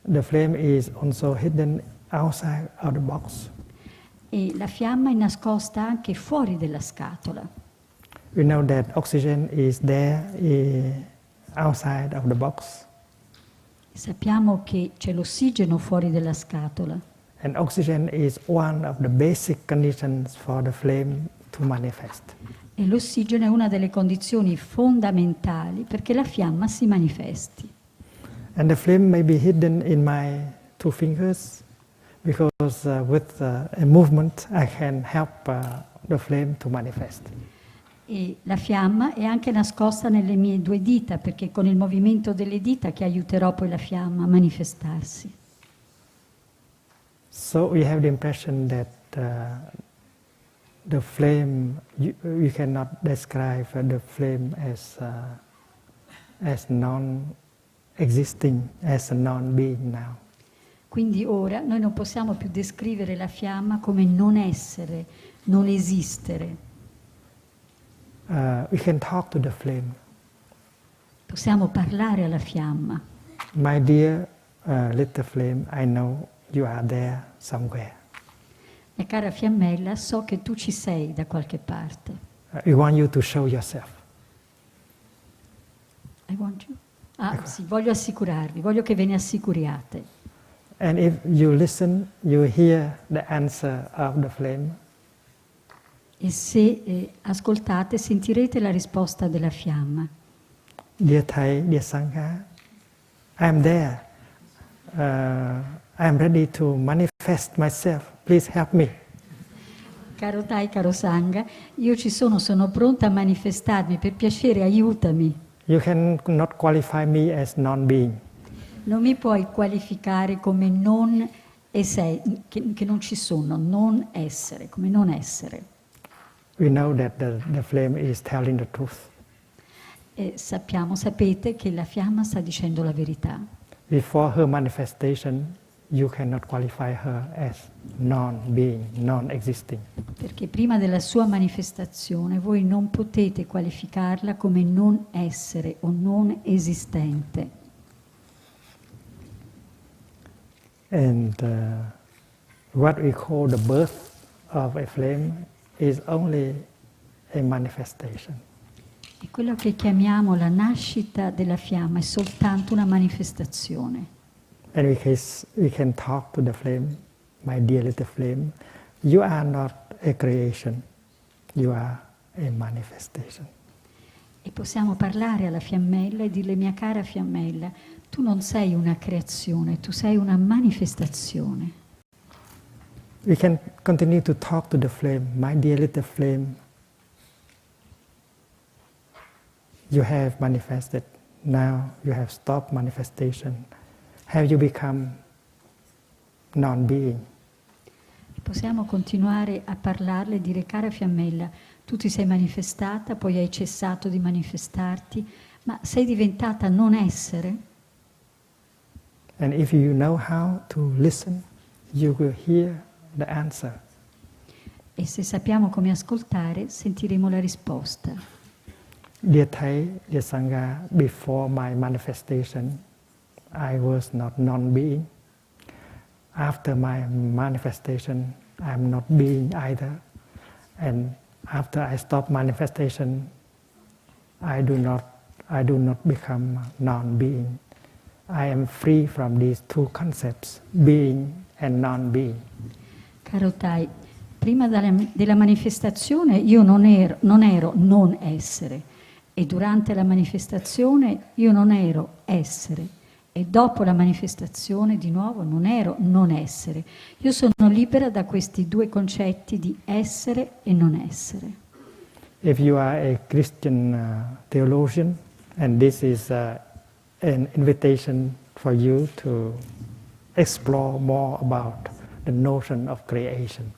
The flame is also hidden outside of the box. E la fiamma è nascosta anche fuori della scatola. We know that oxygen is there outside of the box. Sappiamo che c'è l'ossigeno fuori della scatola. And oxygen is one of the basic conditions for the flame to manifest. E l'ossigeno è una delle condizioni fondamentali perché la fiamma si manifesti. And the flame may be hidden in my two fingers because with a movement I can help the flame to manifest. E la fiamma è anche nascosta nelle mie due dita, perché con il movimento delle dita che aiuterò poi la fiamma a manifestarsi. So we have the impression that the flame, you cannot describe the flame as non-existing, as a non-being now. Quindi ora noi non possiamo più descrivere la fiamma come non essere, non esistere. We can talk to the flame. Possiamo parlare alla fiamma. My dear little flame, I know you are there somewhere. Mia cara fiammella, so che tu ci sei da qualche parte. We want you to show yourself. I want you? Sì, voglio assicurarvi, voglio che ve ne assicuriate. And if you listen, you hear the answer of the flame. E se ascoltate, sentirete la risposta della fiamma. Dear Thai, dear Sangha, I am there. I am ready to manifest myself. Please help me. Caro Thai, caro Sangha, io ci sono pronta a manifestarmi, per piacere aiutami. You cannot qualify me as non-being. Non mi puoi qualificare come non essere, che non ci sono, non essere, come non essere. We know that the flame is telling the truth. E sapete che la fiamma sta dicendo la verità. Before her manifestation, you cannot qualify her as non-being, non-existing. Perché prima della sua manifestazione voi non potete qualificarla come non essere o non esistente. And what we call the birth of a flame is only a manifestation. E quello che chiamiamo la nascita della fiamma è soltanto una manifestazione. And we can talk to the flame, my dear little flame, you are not a creation, you are a manifestation. E possiamo parlare alla fiammella e dirle: mia cara fiammella, tu non sei una creazione, tu sei una manifestazione. We can continue to talk to the flame, my dear little flame, you have manifested, now you have stopped manifestation. Have you become non-being? Possiamo continuare a parlarle e dire: cara fiammella, tu ti sei manifestata, poi hai cessato di manifestarti, ma sei diventata non essere? And if you know how to listen, you will hear the answer. E se sappiamo come ascoltare, sentiremo la risposta. Dear Thai, dear Sangha, before my manifestation, I was not non-being. After my manifestation, I am not being either. And after I stop manifestation, I do not become non-being. I am free from these two concepts, being and non-being. Caro Tai, prima della manifestazione io non ero non essere, e durante la manifestazione io non ero essere, e dopo la manifestazione di nuovo non ero non essere. Io sono libera da questi due concetti di essere e non essere. If you are a Christian theologian, and this is an invitation for you to explore more about the notion of creation.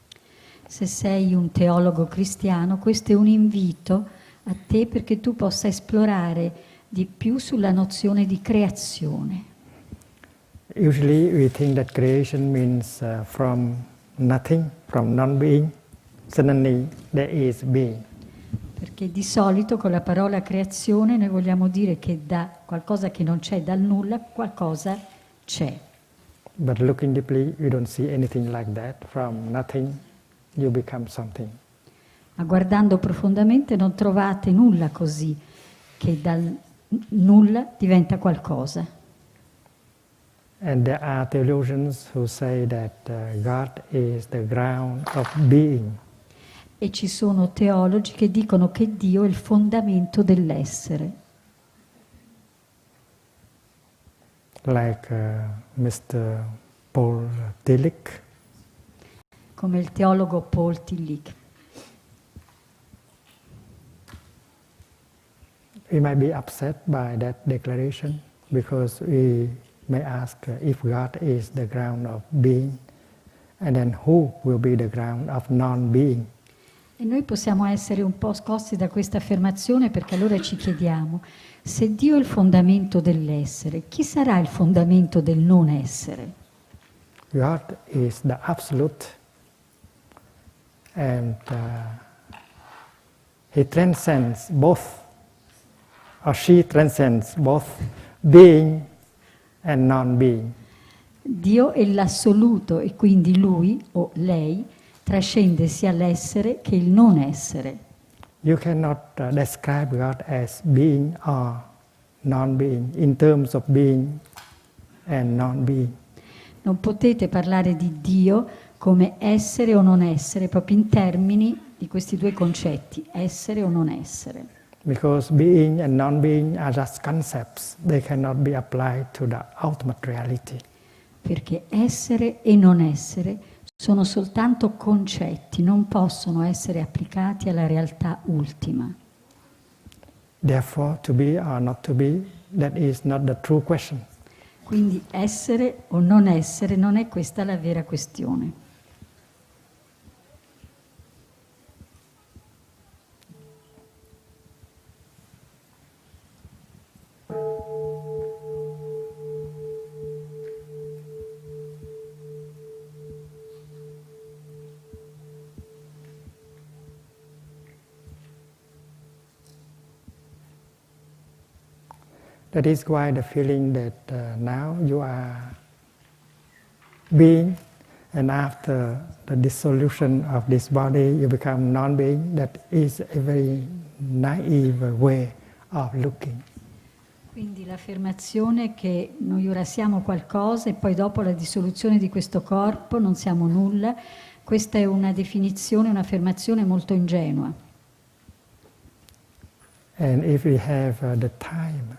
Se sei un teologo cristiano, questo è un invito a te perché tu possa esplorare di più sulla nozione di creazione. Usually we think that creation means from nothing, from non-being, suddenly there is being. Perché di solito con la parola creazione noi vogliamo dire che da qualcosa che non c'è, dal nulla, qualcosa c'è. But looking deeply, you don't see anything like that. From nothing, you become something. Ma guardando profondamente non trovate nulla così, che dal nulla diventa qualcosa. And there are theologians who say that God is the ground of being. E ci sono teologi che dicono che Dio è il fondamento dell'essere. Like Mr. Paul Tillich. Come il teologo Paul Tillich. We might be upset by that declaration because we may ask if God is the ground of being, and then who will be the ground of non-being? E noi possiamo essere un po' scossi da questa affermazione perché allora ci chiediamo: se Dio è il fondamento dell'essere, chi sarà il fondamento del non essere? God is the absolute, and He transcends both, or she transcends both being and non-being. Dio è l'assoluto e quindi Lui o lei trascende sia l'essere che il non essere. You cannot describe God as being or non-being in terms of being and non-being. Non potete parlare di Dio come essere o non essere, proprio in termini di questi due concetti, essere o non essere. Because being and non-being are just concepts. They cannot be applied to the ultimate reality. Perché essere e non essere sono soltanto concetti, non possono essere applicati alla realtà ultima. Therefore, to be or not to be, that is not the true question. Quindi essere o non essere non è questa la vera questione. That is why the feeling that now you are being And after the dissolution of this body, you become non-being. That is a very naive way of looking. Quindi l'affermazione che noi ora siamo qualcosa e poi dopo la dissoluzione di questo corpo non siamo nulla, questa è una definizione, un'affermazione molto ingenua. And if we have the time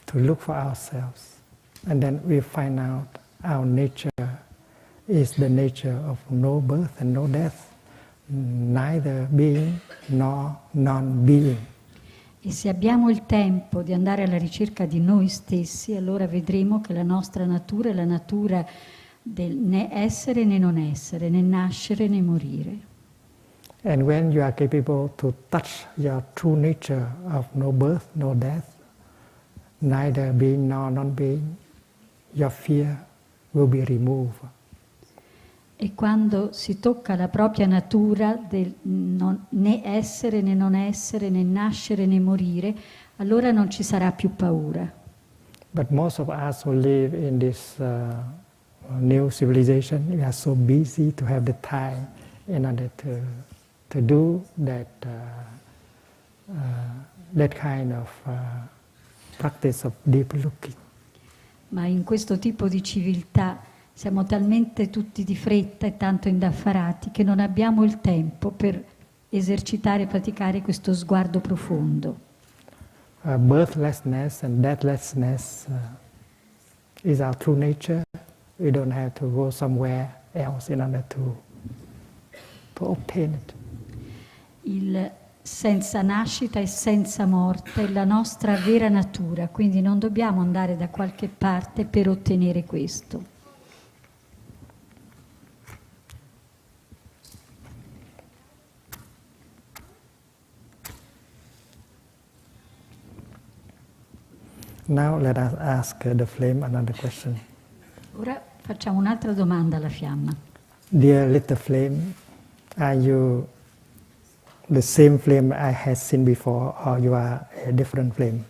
to look for ourselves, and then we find out our nature is the nature of no birth and no death, neither being nor non-being. E se abbiamo il tempo di andare alla ricerca di noi stessi, allora vedremo che la nostra natura è la natura del né essere né non essere, né nascere né morire. And when you are capable to touch your true nature of no birth, no death, neither being nor non-being, your fear will be removed. E quando si tocca la propria natura del né essere né non essere, né nascere né morire, allora non ci sarà più paura. But most of us who live in this new civilization, we are so busy to have the time in order to do that kind of practice of deep looking. Ma in questo tipo di civiltà siamo talmente tutti di fretta e tanto indaffarati che non abbiamo il tempo per esercitare e praticare questo sguardo profondo. Birthlessness and deathlessness is our true nature. We don't have to go somewhere else in order to obtain it. Il senza nascita e senza morte è la nostra vera natura, quindi non dobbiamo andare da qualche parte per ottenere questo. Now let us ask the flame another question. Ora facciamo un'altra domanda alla fiamma. Dear little flame, are you the same flame I had seen before, or you are a different flame?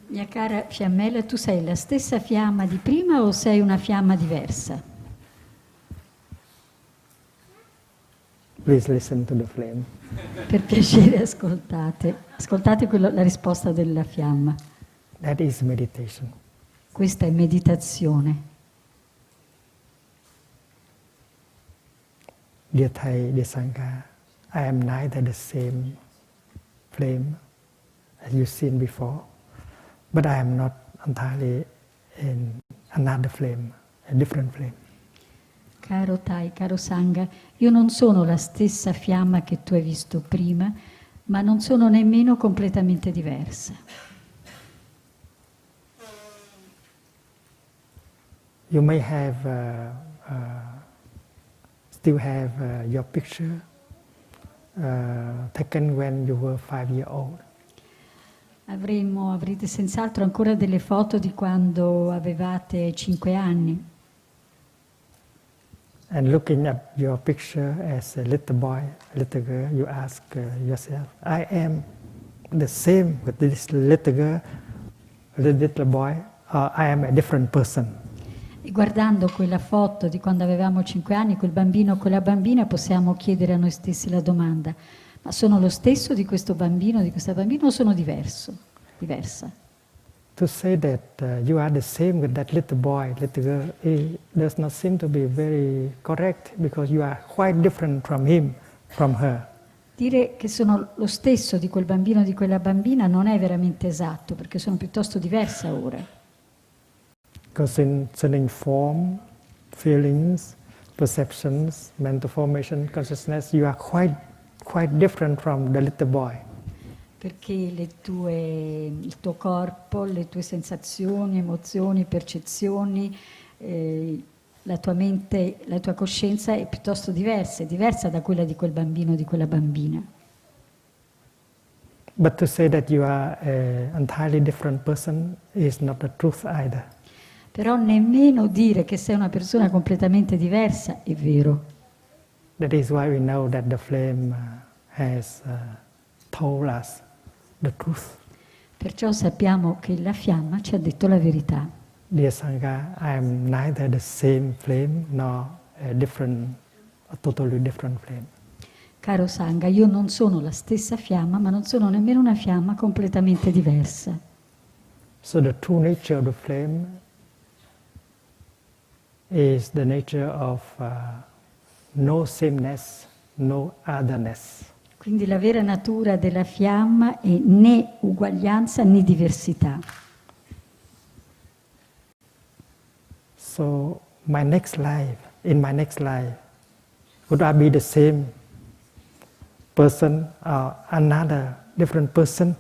Mia cara fiammella, tu sei la stessa fiamma di prima o sei una fiamma diversa? Please listen to the flame. Per piacere ascoltate la risposta della fiamma. That is meditation. Questa è meditazione. Dear Thai, dear Sangha, I am neither the same flame as you've seen before, but I am not entirely in another flame, a different flame. Caro Thai, caro Sangha, io non sono la stessa fiamma che tu hai visto prima, ma non sono nemmeno completamente diversa. You may have still have your picture taken when you were 5 years old. Avrete senz'altro ancora delle foto di quando avevate 5 anni. And looking at your picture as a little boy, a little girl, you ask yourself, I am the same with this little girl, little boy, or I am a different person? E guardando quella foto di quando avevamo 5 anni, quel bambino o quella bambina, possiamo chiedere a noi stessi la domanda: ma sono lo stesso di questo bambino, di questa bambina, o sono diversa? To say that you are the same with that little boy, little girl, it does not seem to be very correct because you are quite different from him, from her. Dire che sono lo stesso di quel bambino o di quella bambina non è veramente esatto, perché sono piuttosto diversa ora. Concerning form, feelings, perceptions, mental formation, consciousness, you are quite different from the little boy. Perché il tuo corpo, le tue sensazioni, emozioni, percezioni, la tua mente, la tua coscienza è piuttosto diversa, è diversa da quella di quel bambino o di quella bambina. But to say that you are an entirely different person is not the truth either. Però nemmeno dire che sei una persona completamente diversa è vero. That is why we know that the flame has told us the truth. Perciò sappiamo che la fiamma ci ha detto la verità. Dear Sangha, I am neither the same flame nor a totally different flame. Caro Sangha, io non sono la stessa fiamma, ma non sono nemmeno una fiamma completamente diversa. So the true nature of the flame is the nature of no sameness, no otherness. Quindi la vera natura della fiamma è né uguaglianza né diversità. So in my next life, would I be the same person or another different person?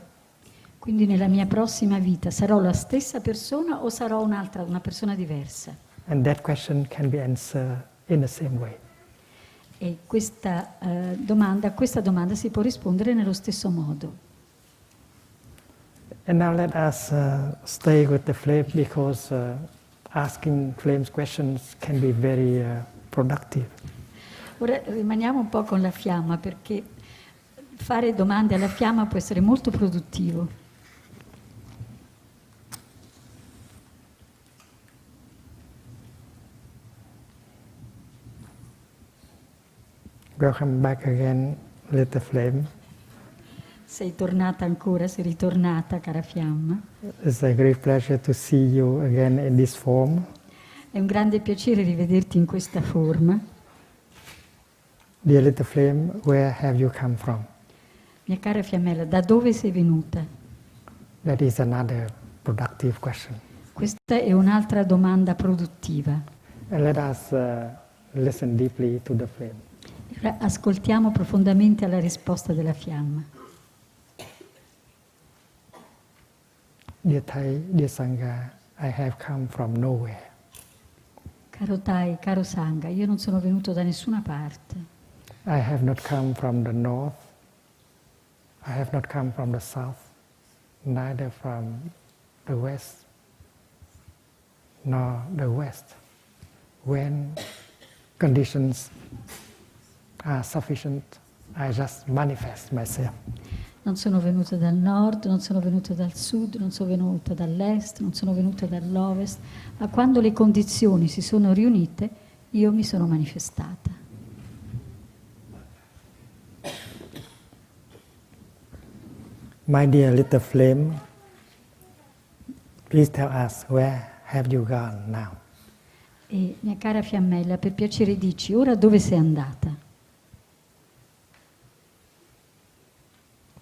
Quindi nella mia prossima vita sarò la stessa persona o sarò una persona diversa? And that question can be answered in the same way. E a questa domanda si può rispondere nello stesso modo. And now let us stay with the flame because asking flames questions can be very productive. Ora rimaniamo un po' con la fiamma perché fare domande alla fiamma può essere molto produttivo. Welcome back again, little flame. Sei tornata ancora, sei ritornata, cara fiamma. It's a great pleasure to see you again in this form. È un grande piacere rivederti in questa forma. Dear little flame, where have you come from? Mia cara fiammella, da dove sei venuta? That is another productive question. Questa è un'altra domanda produttiva. And let us listen deeply to the flame. Ora ascoltiamo profondamente alla risposta della fiamma. Dear Thai, dear Sangha, I have come from nowhere. Caro Thai, caro Sangha, io non sono venuto da nessuna parte. I have not come from the north. I have not come from the south, neither from the west, nor the west. When conditions are sufficient, I just manifest myself. Non sono venuta dal nord, non sono venuta dal sud, non sono venuta dall'est, non sono venuta dall'ovest, ma quando le condizioni si sono riunite, io mi sono manifestata. My dear little flame, please tell us where have you gone now? E mia cara fiammella, per piacere dici, ora dove sei andata?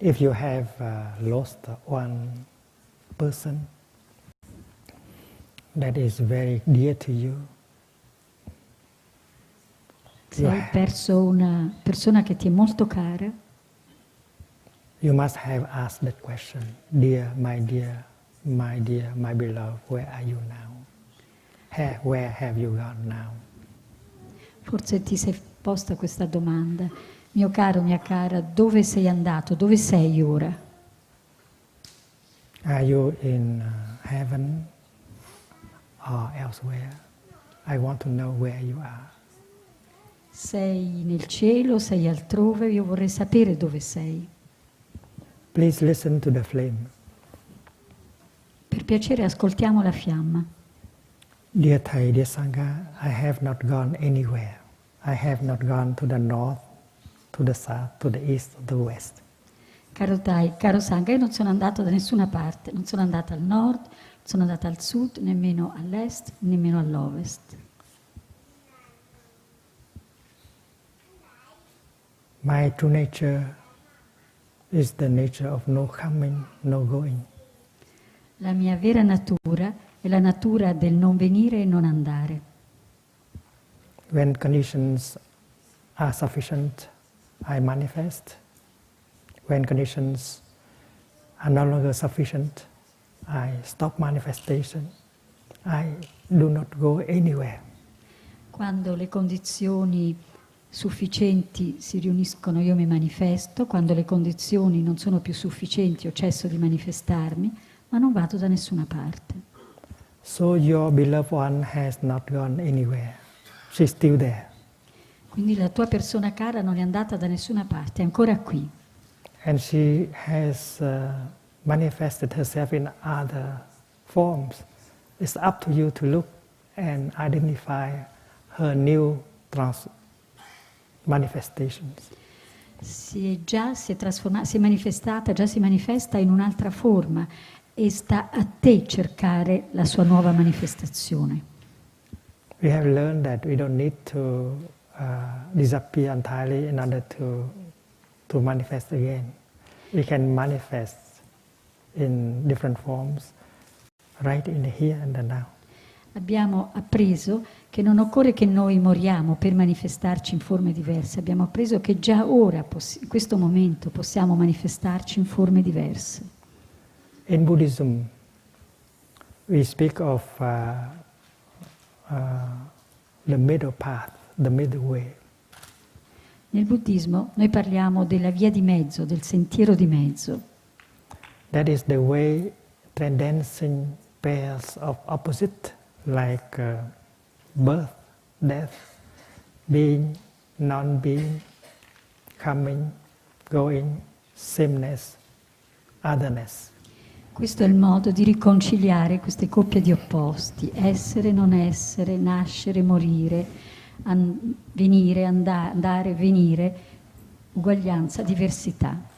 If you have lost one person that is very dear to you, Se hai perso una persona che ti è molto cara, you must have asked that question, dear, my dear, my dear, my beloved, where are you now? Where have you gone now? forse ti sei posta questa domanda. Mio caro, mia cara, dove sei andato? Dove sei ora? Are you in heaven or elsewhere? I want to know where you are. Sei nel cielo, sei altrove? Io vorrei sapere dove sei. Please listen to the flame. Per piacere ascoltiamo la fiamma. Dear Thai, dear Sangha, I have not gone anywhere. I have not gone to the north, to the south, to the east, to the west. Caro Thai, caro Sangha, io non sono andato da nessuna parte, non sono andata al nord, non sono andata al sud, nemmeno all'est, nemmeno all'ovest. My true nature is the nature of no coming, no going. La mia vera natura è la natura del non venire e non andare. When conditions are sufficient, I manifest. When conditions are no longer sufficient, I stop manifestation. I do not go anywhere. Quando le condizioni sufficienti si riuniscono, io mi manifesto. Quando le condizioni non sono più sufficienti, ho cesso di manifestarmi, ma non vado da nessuna parte. So your beloved one has not gone anywhere. She's still there. Quindi la tua persona cara non è andata da nessuna parte, è ancora qui. And she has manifested herself in other forms, It's up to you to look and identify her new manifestations. Si è manifestata, già si manifesta in un'altra forma e sta a te cercare la sua nuova manifestazione. We have learned that we don't need to disappear entirely in order to manifest again. We can manifest in different forms right in the here and the now. Abbiamo appreso che non occorre che noi moriamo per manifestarci in forme diverse, abbiamo appreso che già ora, in questo momento, possiamo manifestarci in forme diverse. In Buddhism, we speak of the middle path, the middle way. Nel buddismo noi parliamo della via di mezzo, del sentiero di mezzo. That is the way transcending pairs of opposite, like birth, death, being, non-being, coming, going, sameness, otherness. Questo è il modo di riconciliare queste coppie di opposti, essere, non essere, nascere, morire, venire, andare, venire, uguaglianza, diversità.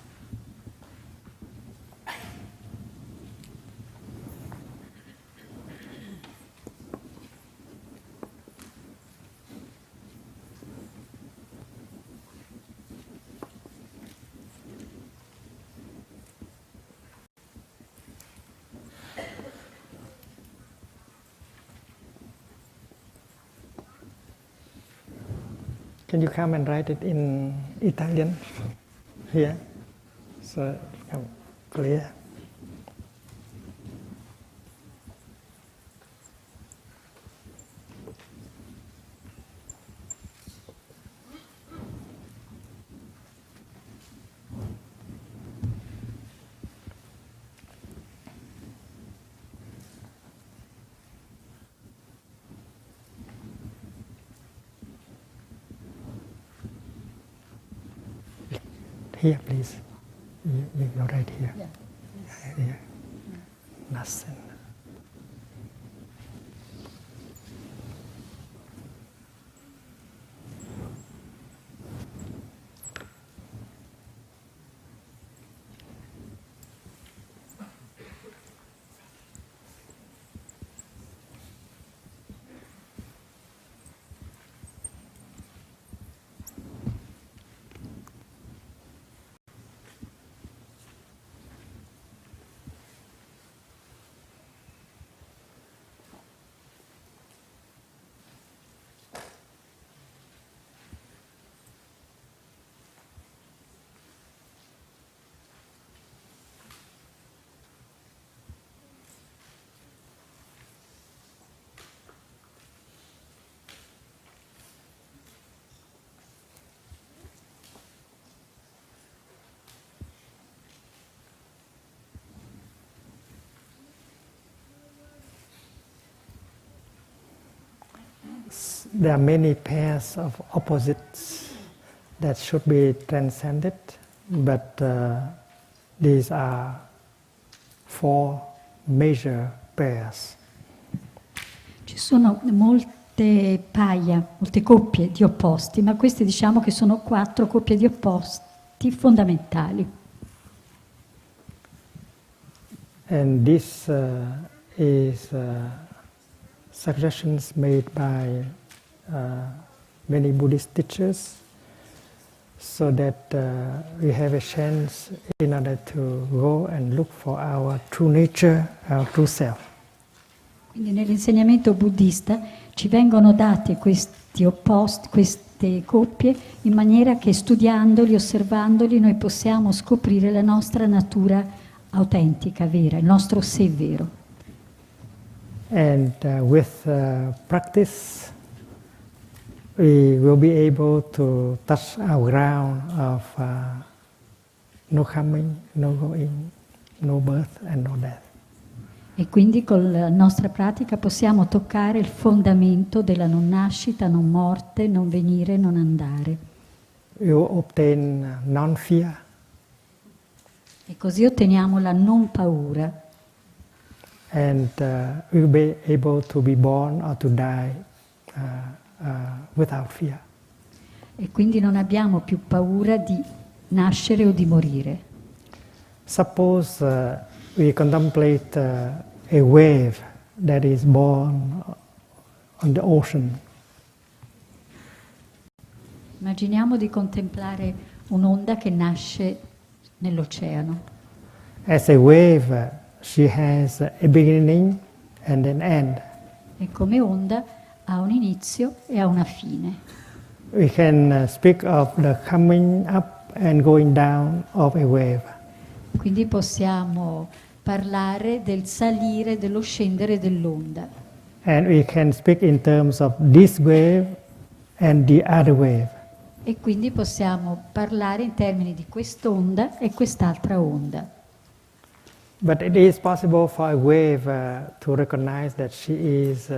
Can you come and write it in Italian here, so it become clear? Here, please. You go right here. Yeah. Here. Nothing. There are many pairs of opposites that should be transcended, but these are 4 major pairs. Ci sono molte molte coppie di opposti, ma queste diciamo che sono 4 coppie di opposti fondamentali. And this is suggestions made by many Buddhist teachers, so that we have a chance in order to go and look for our true nature, our true self. Quindi nell'insegnamento buddista ci vengono date questi opposti, queste coppie, in maniera che studiandoli, osservandoli, noi possiamo scoprire la nostra natura autentica, vera, il nostro sé vero. And with practice, we will be able to touch our ground of no coming, no going, no birth and no death. E quindi con la nostra pratica possiamo toccare il fondamento della non nascita, non morte, non venire, non andare. We will obtain non-fear. E così otteniamo la non paura. and we'll be able to be born or to die without fear. E quindi non abbiamo più paura di nascere o di morire. Suppose we contemplate a wave that is born on the ocean. Immaginiamo di contemplare un'onda che nasce nell'oceano. As a wave, she has a beginning and an end. E come onda ha un inizio e ha una fine. We can speak of the coming up and going down of a wave. Quindi possiamo parlare del salire, dello scendere dell'onda. And we can speak in terms of this wave and the other wave. E quindi possiamo parlare in termini di quest'onda e quest'altra onda. But it is possible for a wave to recognize that she is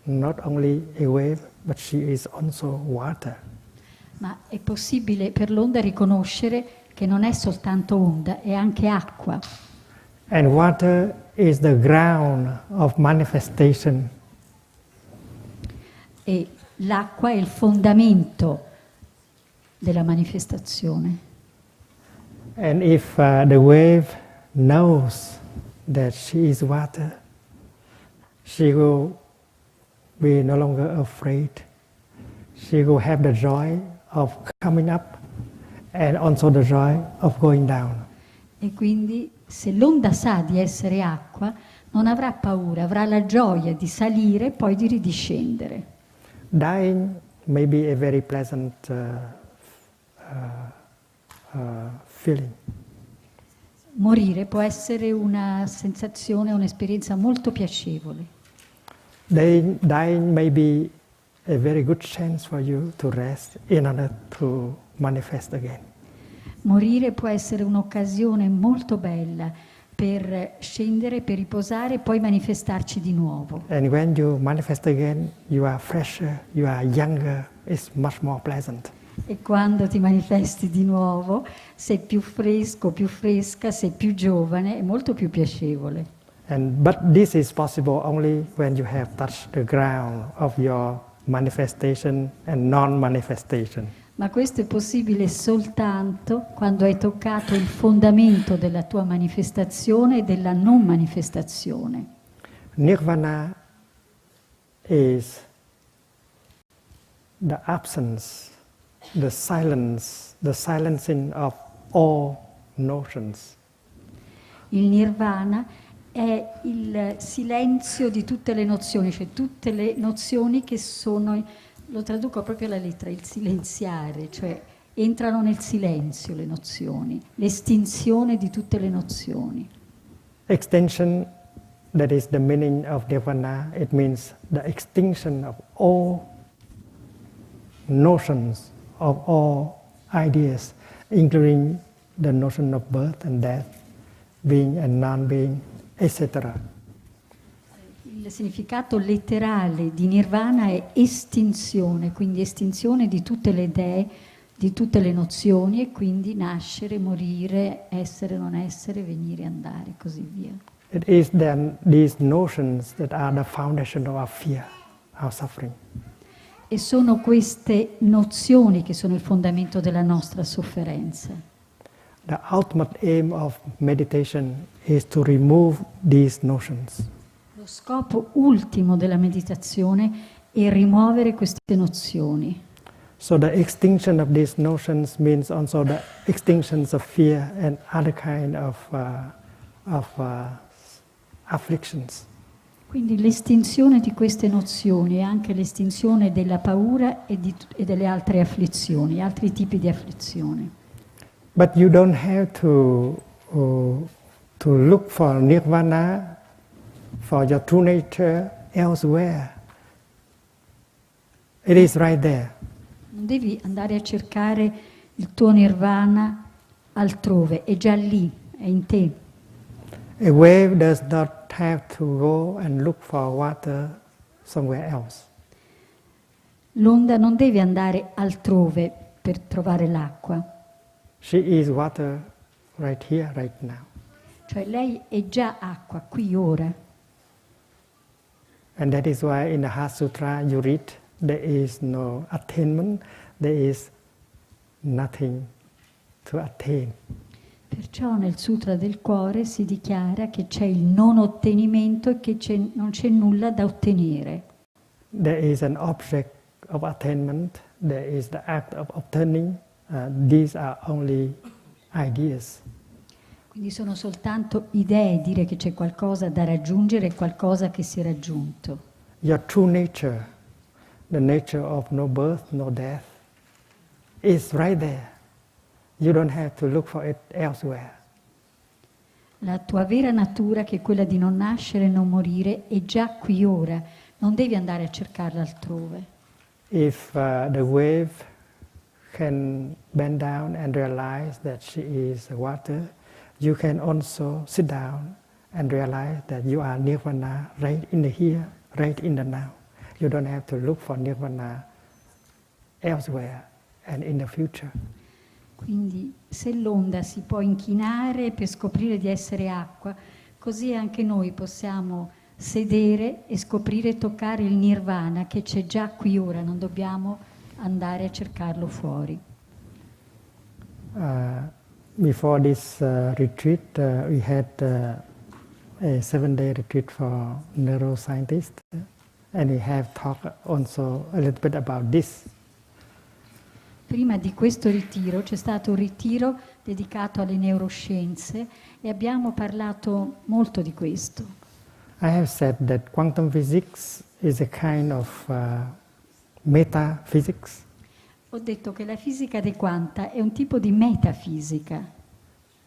not only a wave, but she is also water. Ma è possibile per l'onda riconoscere che non è soltanto onda, è anche acqua. And water is the ground of manifestation. E l'acqua è il fondamento della manifestazione. And if the wave knows that she is water, she will be no longer afraid. She will have the joy of coming up and also the joy of going down. E quindi se l'onda sa di essere acqua, non avrà paura, avrà la gioia di salire e poi di ridiscendere. Dying may be a very pleasant feeling. Morire può essere una sensazione, un'esperienza molto piacevole. Dying may be a very good chance for you to rest in order to manifest again. Morire può essere un'occasione molto bella per scendere, per riposare e poi manifestarci di nuovo. And when you manifest again, you are fresher, you are younger, it's much more pleasant. E quando ti manifesti di nuovo, sei più fresco, più fresca, sei più giovane, è molto più piacevole. But this is possible only when you have touched the ground of your manifestation and non-manifestation. Ma questo è possibile soltanto quando hai toccato il fondamento della tua manifestazione e della non manifestazione. Nirvana is the absence, the silence, the silencing of all notions. Il nirvana è il silenzio di tutte le nozioni, cioè tutte le nozioni che sono, lo traduco proprio alla lettera, il silenziare, cioè entrano nel silenzio le nozioni, l'estinzione di tutte le nozioni. Extinction, that is the meaning of nirvana, it means the extinction of all notions, of all ideas, including the notion of birth and death, being and non-being, etc. Il significato letterale di nirvana è estinzione, quindi estinzione di tutte le idee, di tutte le nozioni e quindi nascere, morire, essere, non essere, venire, andare, così via. It is then these notions that are the foundation of our fear, our suffering. E sono queste nozioni che sono il fondamento della nostra sofferenza. The ultimate aim of meditation is to remove these notions. Lo scopo ultimo della meditazione è rimuovere queste nozioni. So the extinction of these notions means also the extinction of fear and other kind of afflictions. Quindi l'estinzione di queste nozioni è anche l'estinzione della paura e delle altre afflizioni, altri tipi di afflizioni. But you don't have to look for nirvana, for your true nature elsewhere. It is right there. Non devi andare a cercare il tuo nirvana altrove, è già lì, è in te. A wave does not have to go and look for water somewhere else. L'onda non deve andare altrove per trovare l'acqua. She is water right here, right now. Cioè lei è già acqua, qui ora. And that is why in the Heart Sutra you read, there is no attainment, there is nothing to attain. Perciò nel Sutra del Cuore si dichiara che c'è il non ottenimento e che non c'è nulla da ottenere. There is an object of attainment, there is the act of obtaining. These are only ideas. Quindi sono soltanto idee, dire che c'è qualcosa da raggiungere e qualcosa che si è raggiunto. Your true nature, the nature of no birth, no death, is right there. You don't have to look for it elsewhere. La tua vera natura, che è quella di non nascere e non morire, è già qui ora, non devi andare a cercarla altrove. If the wave can bend down and realize that she is water, you can also sit down and realize that you are nirvana right in the here, right in the now. You don't have to look for nirvana elsewhere and in the future. Quindi se l'onda si può inchinare per scoprire di essere acqua, così anche noi possiamo sedere e scoprire e toccare il nirvana che c'è già qui ora, non dobbiamo andare a cercarlo fuori. Before this retreat, we had a 7-day retreat for neuroscientists, and we have talked also a little bit about this. Prima di questo ritiro c'è stato un ritiro dedicato alle neuroscienze e abbiamo parlato molto di questo. I have said that quantum physics is a kind of metaphysics. Ho detto che la fisica dei quanta è un tipo di metafisica.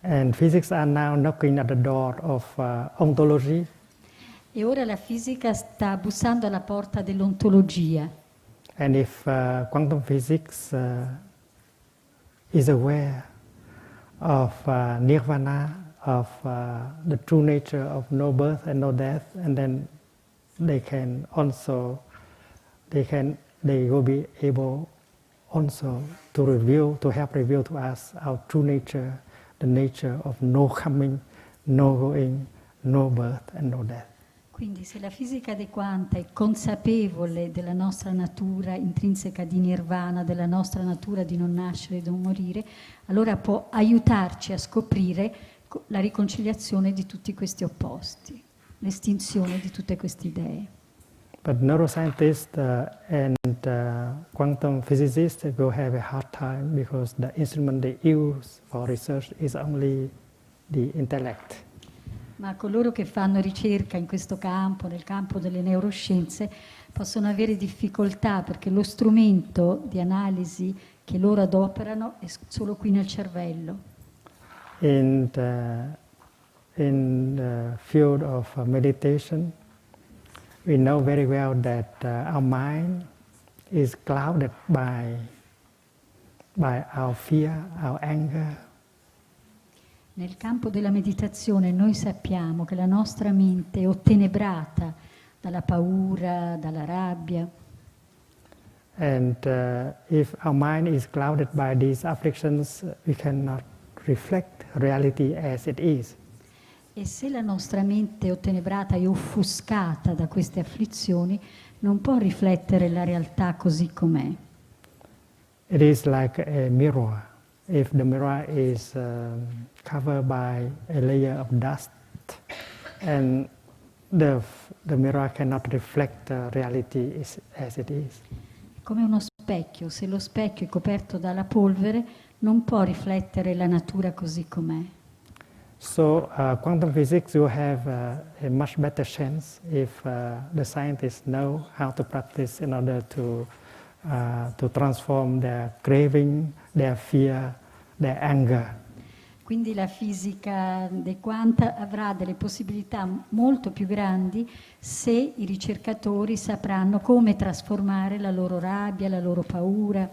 And physics are now knocking at the door of ontology. E ora la fisica sta bussando alla porta dell'ontologia. And if quantum physics is aware of nirvana, of the true nature of no birth and no death, and then they will be able also to help reveal to us our true nature, the nature of no coming, no going, no birth and no death. Quindi se la fisica dei quanta è consapevole della nostra natura intrinseca di nirvana, della nostra natura di non nascere e non morire, allora può aiutarci a scoprire la riconciliazione di tutti questi opposti, l'estinzione di tutte queste idee. But neuroscientists and quantum physicists will have a hard time because the instrument they use for research is only the intellect. Ma coloro che fanno ricerca in questo campo, nel campo delle neuroscienze, possono avere difficoltà perché lo strumento di analisi che loro adoperano è solo qui nel cervello. In the field of meditation, we know very well that our mind is clouded by our fear, our anger. Nel campo della meditazione noi sappiamo che la nostra mente è ottenebrata dalla paura, dalla rabbia. And if our mind is clouded by these afflictions, we cannot reflect reality as it is. E se la nostra mente è ottenebrata e offuscata da queste afflizioni, non può riflettere la realtà così com'è. It is like a mirror. If the mirror is covered by a layer of dust, and the mirror cannot reflect the reality as it is. Come uno specchio, se lo specchio è coperto dalla polvere, non può riflettere la natura così com'è. So quantum physics will have a much better chance if the scientists know how to practice in order to transform their craving, their fear, their anger. Quindi la fisica dei quanta avrà delle possibilità molto più grandi se i ricercatori sapranno come trasformare la loro rabbia, la loro paura.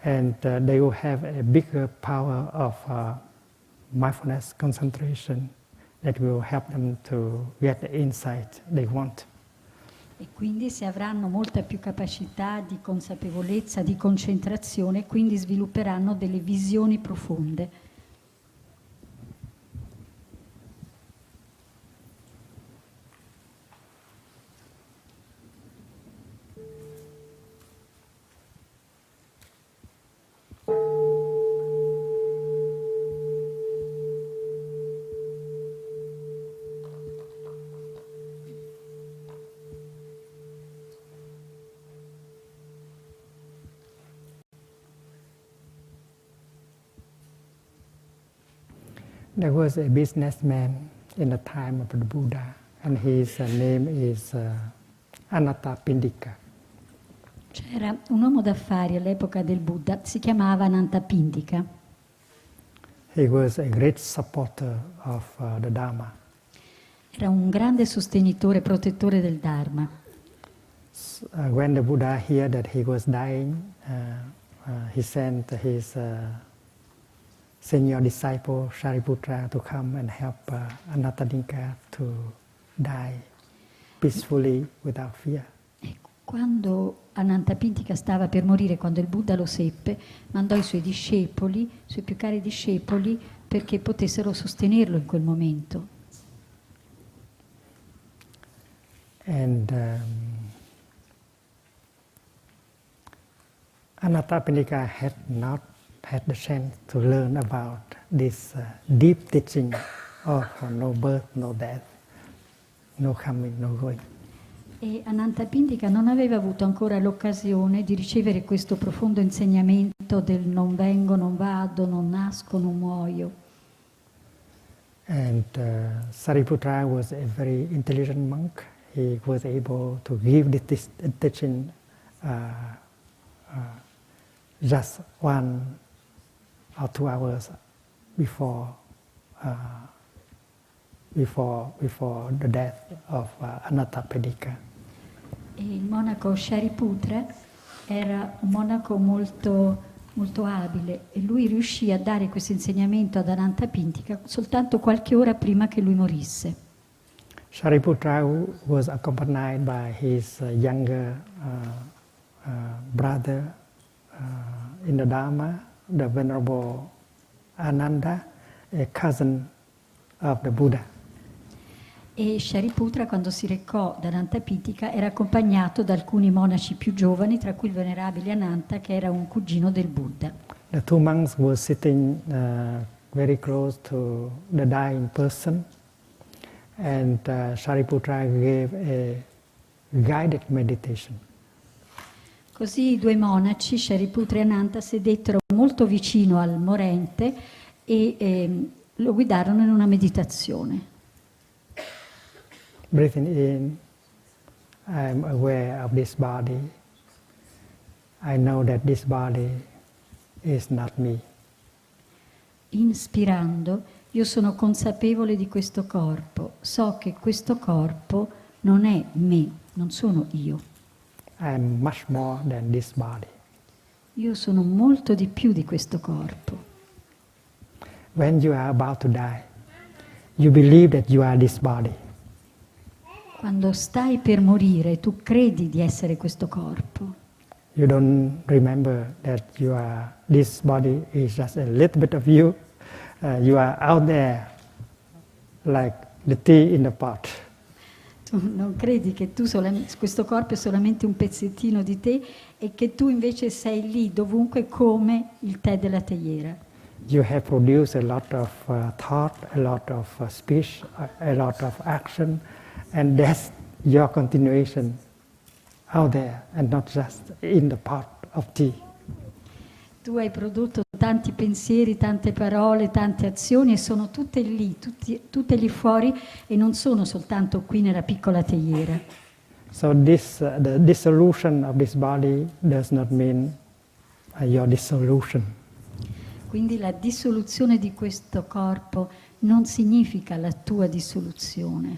And they will have a bigger power of mindfulness concentration that will help them to get the insight they want. E quindi se avranno molta più capacità di consapevolezza, di concentrazione, quindi svilupperanno delle visioni profonde. There was a businessman in the time of the Buddha, and his name is Anathapindika. C'era un uomo d'affari all'epoca del Buddha, si chiamava Anathapindika. He was a great supporter of the Dharma. Era un grande sostenitore, protettore del Dharma. When the Buddha heard that he was dying, he sent his senior disciple Shariputra to come and help Anathapindika to die peacefully without fear. Quando Anathapindika stava per morire, quando il Buddha lo seppe, mandò i suoi discepoli, i suoi più cari discepoli, perché potessero sostenerlo in quel momento. And Anathapindika had not had the chance to learn about this deep teaching of no birth, no death, no coming, no going. E Anathapindika non aveva avuto ancora l'occasione di ricevere questo profondo insegnamento del non vengo, non vado, non nasco, non muoio. And Sariputra was a very intelligent monk. He was able to give this teaching just 1 or 2 hours before the death of Anathapindika. E il monaco Shariputra era un monaco molto, molto abile e lui riuscì a dare questo insegnamento ad Anathapindika soltanto qualche ora prima che lui morisse. Shariputra was accompanied by his younger brother in the Dharma, the Venerable Ananda, a cousin of the Buddha. E Shariputra, quando si recò da Anathapindika, era accompagnato da alcuni monaci più giovani, tra cui il venerabile Ananta, che era un cugino del Buddha. The 2 monks were sitting very close to the dying person, and Shariputra gave a guided meditation. Così i 2 monaci, Shariputra e Ananta, sedettero molto vicino al morente e lo guidarono in una meditazione. Breathing in, I am aware of this body. I know that this body is not me. Inspirando, io sono consapevole di questo corpo, so che questo corpo non è me, non sono io. I am much more than this body. Io sono molto di più di questo corpo. When you are about to die, you believe that you are this body. Quando stai per morire, tu credi di essere questo corpo. You don't remember that this body is just a little bit of you. You are out there like the tea in the pot. Tu non credi che questo corpo è solamente un pezzettino di te e che tu invece sei lì dovunque come il tè della teiera. You have produced a lot of thought, a lot of speech, a lot of action, and that's your continuation out there and not just in the pot of tea. Tu hai prodotto tanti pensieri, tante parole, tante azioni e sono tutte lì, tutte lì fuori e non sono soltanto qui nella piccola teiera. So the dissolution of this body does not mean your dissolution. Quindi la dissoluzione di questo corpo non significa la tua dissoluzione.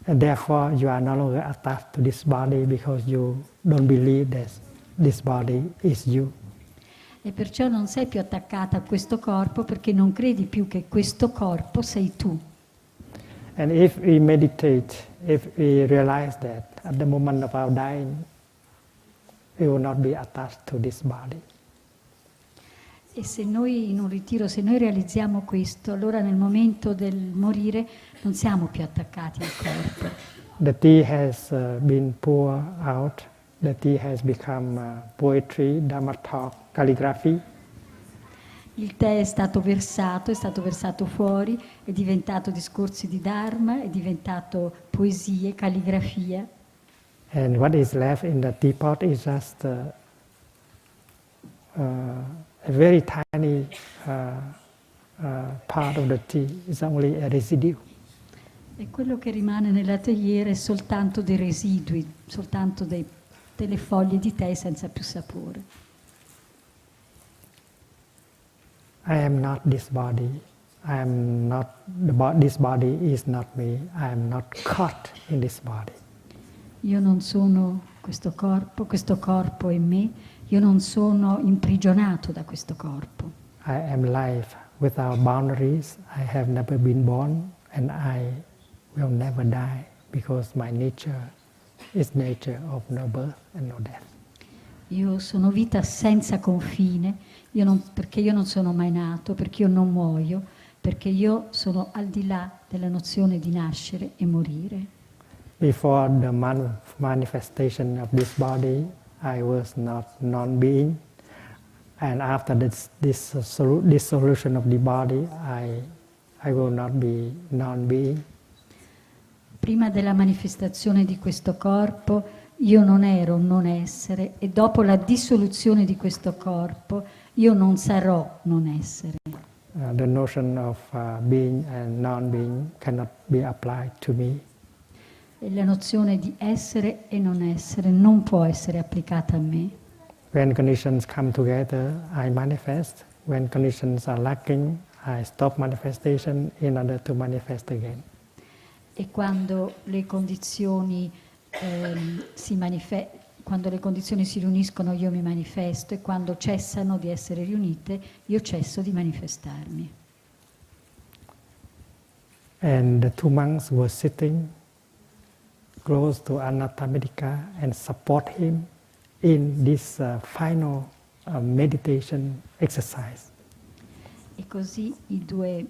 And therefore you are no longer attached to this body because you don't believe that this body is you. E perciò non sei più attaccata a questo corpo perché non credi più che questo corpo sei tu. And if we meditate, if we realize that at the moment of our dying, we will not be attached to this body. E se noi in un ritiro, se noi realizziamo questo, allora nel momento del morire non siamo più attaccati al corpo. The tea has been poured out. The tea has become poetry, Dharma talk, calligraphy. Il tè è stato versato fuori, è diventato discorsi di Dharma, è diventato poesie, calligrafia. And what is left in the teapot is just a very tiny part of the tea is only a residue. E quello che rimane nella teiera è soltanto dei residui, soltanto delle foglie di tè senza più sapore. I am not this body. I am not this body is not me. I am not caught in this body. Io non sono questo corpo è me, io non sono imprigionato da questo corpo. I am life without boundaries. I have never been born and I will never die because my nature is nature of no birth and no death. Io sono vita senza confine, perché io non sono mai nato, perché io non muoio, perché io sono al di là della nozione di nascere e morire. Before the manifestation of this body, I was not non-being, and after this dissolution of the body, I will not be non-being. Prima della manifestazione di questo corpo io non ero non essere e dopo la dissoluzione di questo corpo io non sarò non essere. The notion of being and non-being cannot be applied to me. E la nozione di essere e non essere non può essere applicata a me. When conditions come together, I manifest. When conditions are lacking, I stop manifestation in order to manifest again. E quando le condizioni quando le condizioni si riuniscono io mi manifesto e quando cessano di essere riunite io cesso di manifestarmi. And the two monks were sitting close to Anathapindika and support him in this final meditation exercise. E così i due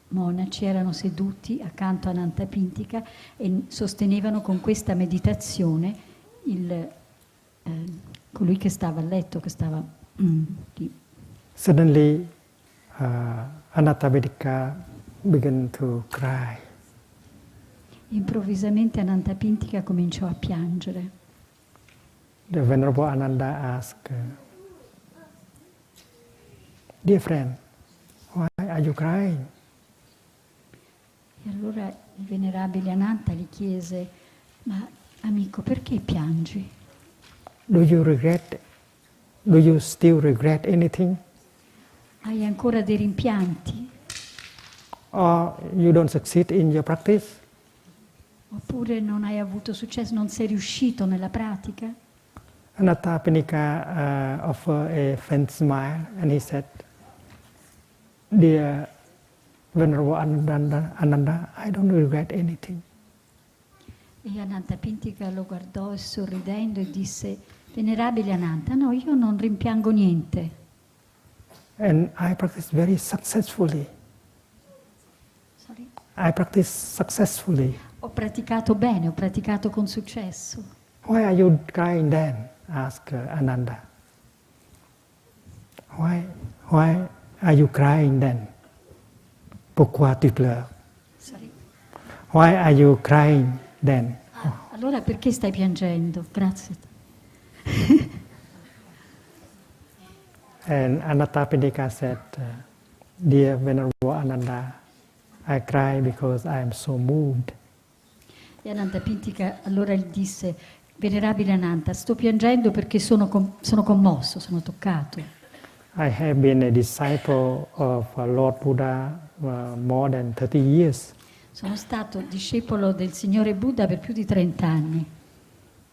monaci erano seduti accanto a Anathapindika e sostenevano con questa meditazione colui che stava a letto, che stava lì. Suddenly, Anathapindika began to cry. Improvvisamente Anathapindika cominciò a piangere. The Venerable Ananda asked, "Dear friend, why are you crying?" E allora il venerabile Ananta gli chiese: ma amico, perché piangi? Do you still regret anything? Hai ancora dei rimpianti? Or you don't succeed in your practice? Oppure non hai avuto successo, non sei riuscito nella pratica? Anathapindika offered a faint smile and he said, "Dear Venerable Ananda, I don't regret anything." E Anathapindika lo guardò e sorridendo e disse: venerabile Ananta, no, io non rimpiango niente. And I practice very successfully. Sorry? I practice successfully. Ho praticato bene, ho praticato con successo. Why are you crying then? Asked Ananda. Why are you crying then? Pourquoi tu pleures? Sorry. Why are you crying then? Allora perché stai piangendo? Grazie. And Anathapindika said, "Dear Venerable Ananda, I cry because I am so moved." E Anathapindika allora gli disse: venerabile Ananta, sto piangendo perché sono commosso, sono toccato. I have been a disciple of Lord Buddha more than 30 years. Sono stato discepolo del Signore Buddha per più di 30 anni.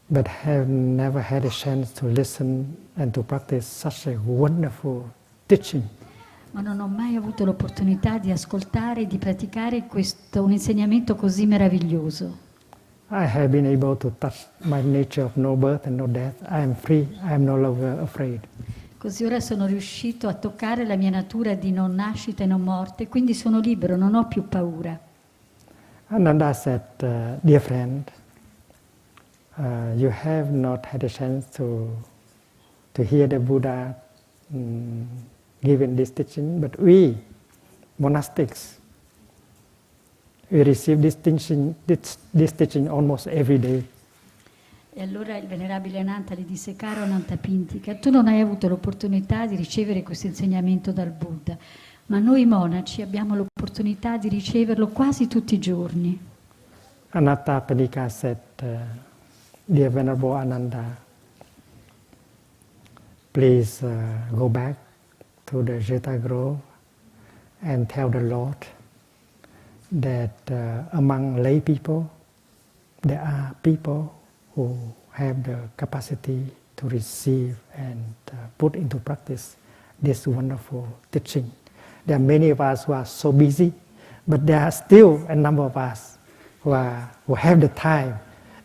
But have never had a chance to listen and to practice such a wonderful teaching. Ma non ho mai avuto l'opportunità di ascoltare e di praticare un insegnamento così meraviglioso. I have been able to touch my nature of no birth and no death. I am free. I am no longer afraid. Così ora sono riuscito a toccare la mia natura di non nascita e non morte, quindi sono libero, non ho più paura. Ananda said, "Dear friend, you have not had a chance to hear the Buddha giving this teaching, but we, monastics, we receive this teaching almost every day." E allora il venerabile Ananta gli disse: caro Anathapindika, tu non hai avuto l'opportunità di ricevere questo insegnamento dal Buddha, ma noi monaci abbiamo l'opportunità di riceverlo quasi tutti i giorni. Anattapadika said, Dear Venerable Ananda, please go back to the Jeta Grove and tell the Lord that among lay people, there are people who have the capacity to receive and put into practice this wonderful teaching. There are many of us who are so busy, but there are still a number of us who have the time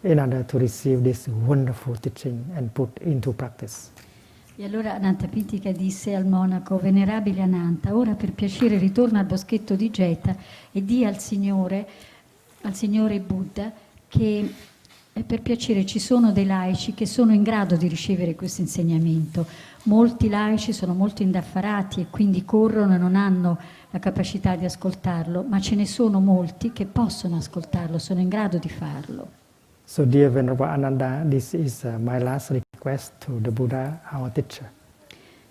in order to receive this wonderful teaching and put into practice. E allora Anattapitika disse al monaco: Venerabile Ananta, ora per piacere ritorna al boschetto di Jeta e di al Signore Buddha che per piacere ci sono dei laici che sono in grado di ricevere questo insegnamento. Molti laici sono molto indaffarati e quindi corrono e non hanno la capacità di ascoltarlo, ma ce ne sono molti che possono ascoltarlo, sono in grado di farlo. So dear Venerable Ananda, this is my last request to the Buddha, our teacher.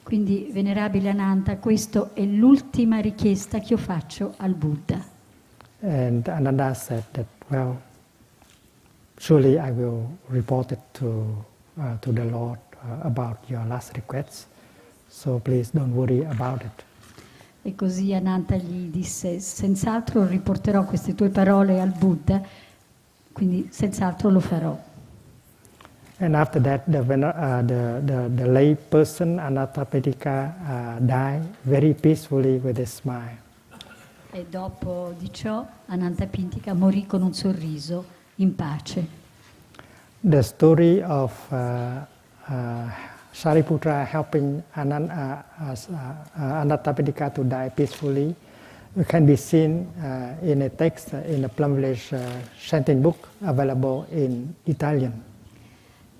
Quindi, Venerabile Ananta, questa è l'ultima richiesta che io faccio al Buddha. And Ananda said that, well, surely I will report it to the Lord about your last request, so please don't worry about it. E così Ananta gli disse: senz'altro riporterò queste tue parole al Buddha, quindi senz'altro lo farò. And after that, the lay person Anattapadika died very peacefully with a smile. E dopo di ciò Anattapitika morì con un sorriso, in pace. The story of Shariputra helping Anattapadika to die peacefully can be seen in a text in the Plum Village chanting book available in Italian.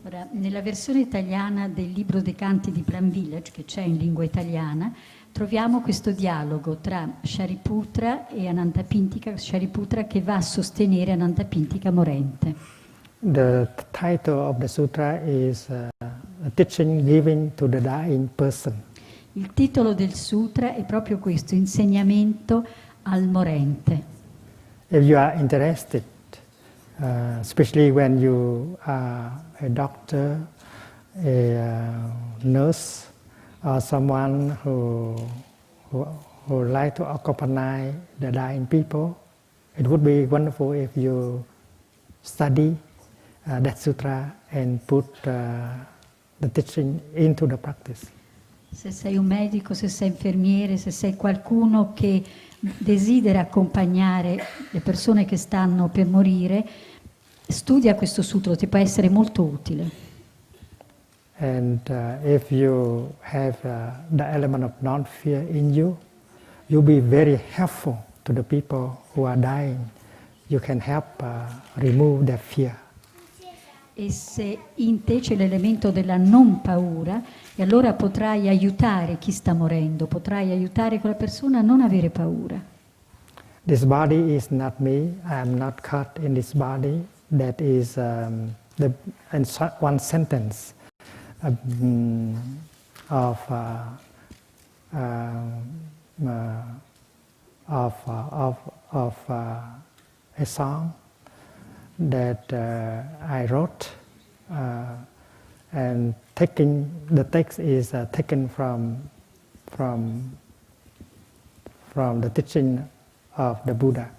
Ora, nella versione italiana del libro dei canti di Plum Village, che c'è in lingua italiana, troviamo questo dialogo tra Shariputra e Anattapitika, Shariputra che va a sostenere Anattapitika morente. The title of the sutra is a teaching given to the dying person. Il titolo del sutra è proprio questo: insegnamento al morente. If you are interested, especially when you are a doctor, a nurse, or someone who like to accompany the dying people, it would be wonderful if you study that sutra and put the teaching into the practice. Se sei un medico, se sei infermiere, se sei qualcuno che desidera accompagnare le persone che stanno per morire, studia questo sutra, ti può essere molto utile. And if you have the element of non-fear in you, you'll be very helpful to the people who are dying. You can help remove their fear. E se in te c'è l'elemento della non paura, e allora potrai aiutare chi sta morendo, potrai aiutare quella persona a non avere paura. This body is not me. I am not caught in this body. That is one sentence of a song that I wrote, and the text is taken from the teaching of the Buddha.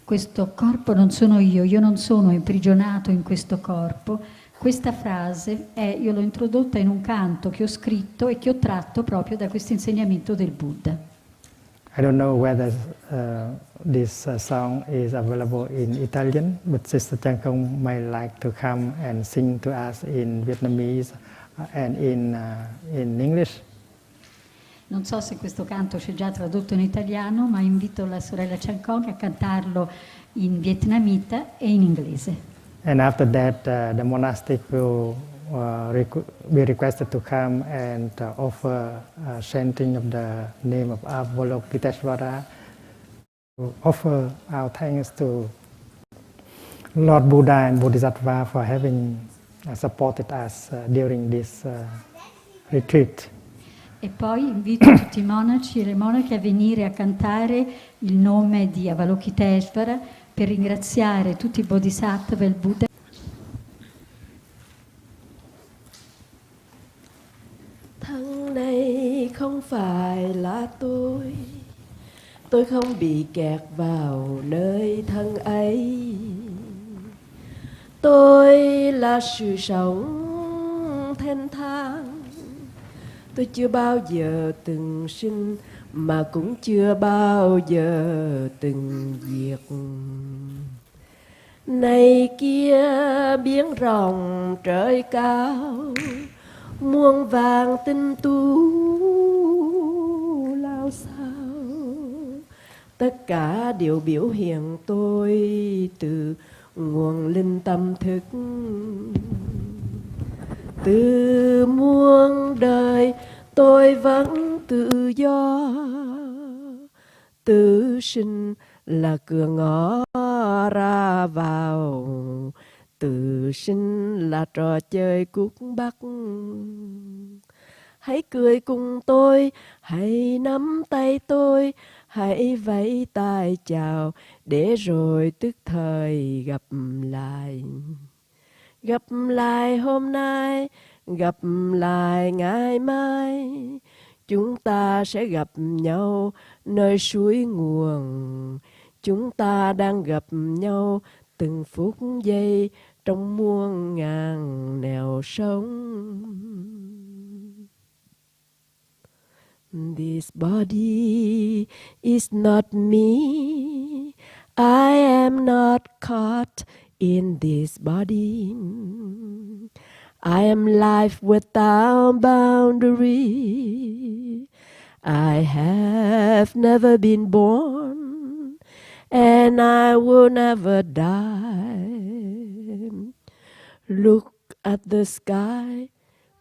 Questo corpo non sono io non sono imprigionato in questo corpo. Questa frase io l'ho introdotta in un canto che ho scritto e che ho tratto proprio da questo insegnamento del Buddha. I don't know whether this song is available in Italian, but Sister Chankong might like to come and sing to us in Vietnamese and in English. Non so se questo canto c'è già tradotto in italiano, ma invito la sorella Chankong a cantarlo in vietnamita e in inglese. And after that, the monastic will be requested to come and offer chanting of the name of Avalokiteshvara, to offer our thanks to Lord Buddha and Bodhisattva for having supported us during this retreat. E poi invito tutti i monaci e le monache a venire a cantare il nome di Avalokiteshvara per ringraziare tutti i bodhisattva e il Buddha. Thân này không phải là tôi không bị kẹt vào nơi thân ấy. Tôi là sự sống thênh thang, tôi chưa bao giờ từng sinh mà cũng chưa bao giờ từng diệt. Này kia biển rộng trời cao, muôn vàng tinh tú lao sao, tất cả đều biểu hiện tôi từ nguồn linh tâm thức. Từ muôn đời tôi vẫn tự do, tự sinh là cửa ngõ ra vào, tự sinh là trò chơi cuốc bắt. Hãy cười cùng tôi, hãy nắm tay tôi, hãy vẫy tay chào để rồi tức thời gặp lại. Gặp lại hôm nay, gặp lại ngày mai, chúng ta sẽ gặp nhau nơi suối nguồn. Chúng ta đang gặp nhau từng phút giây trong muôn ngàn nẻo sống. This body is not me. I am not caught in this body. I am life without boundary. I have never been born, and I will never die. Look at the sky,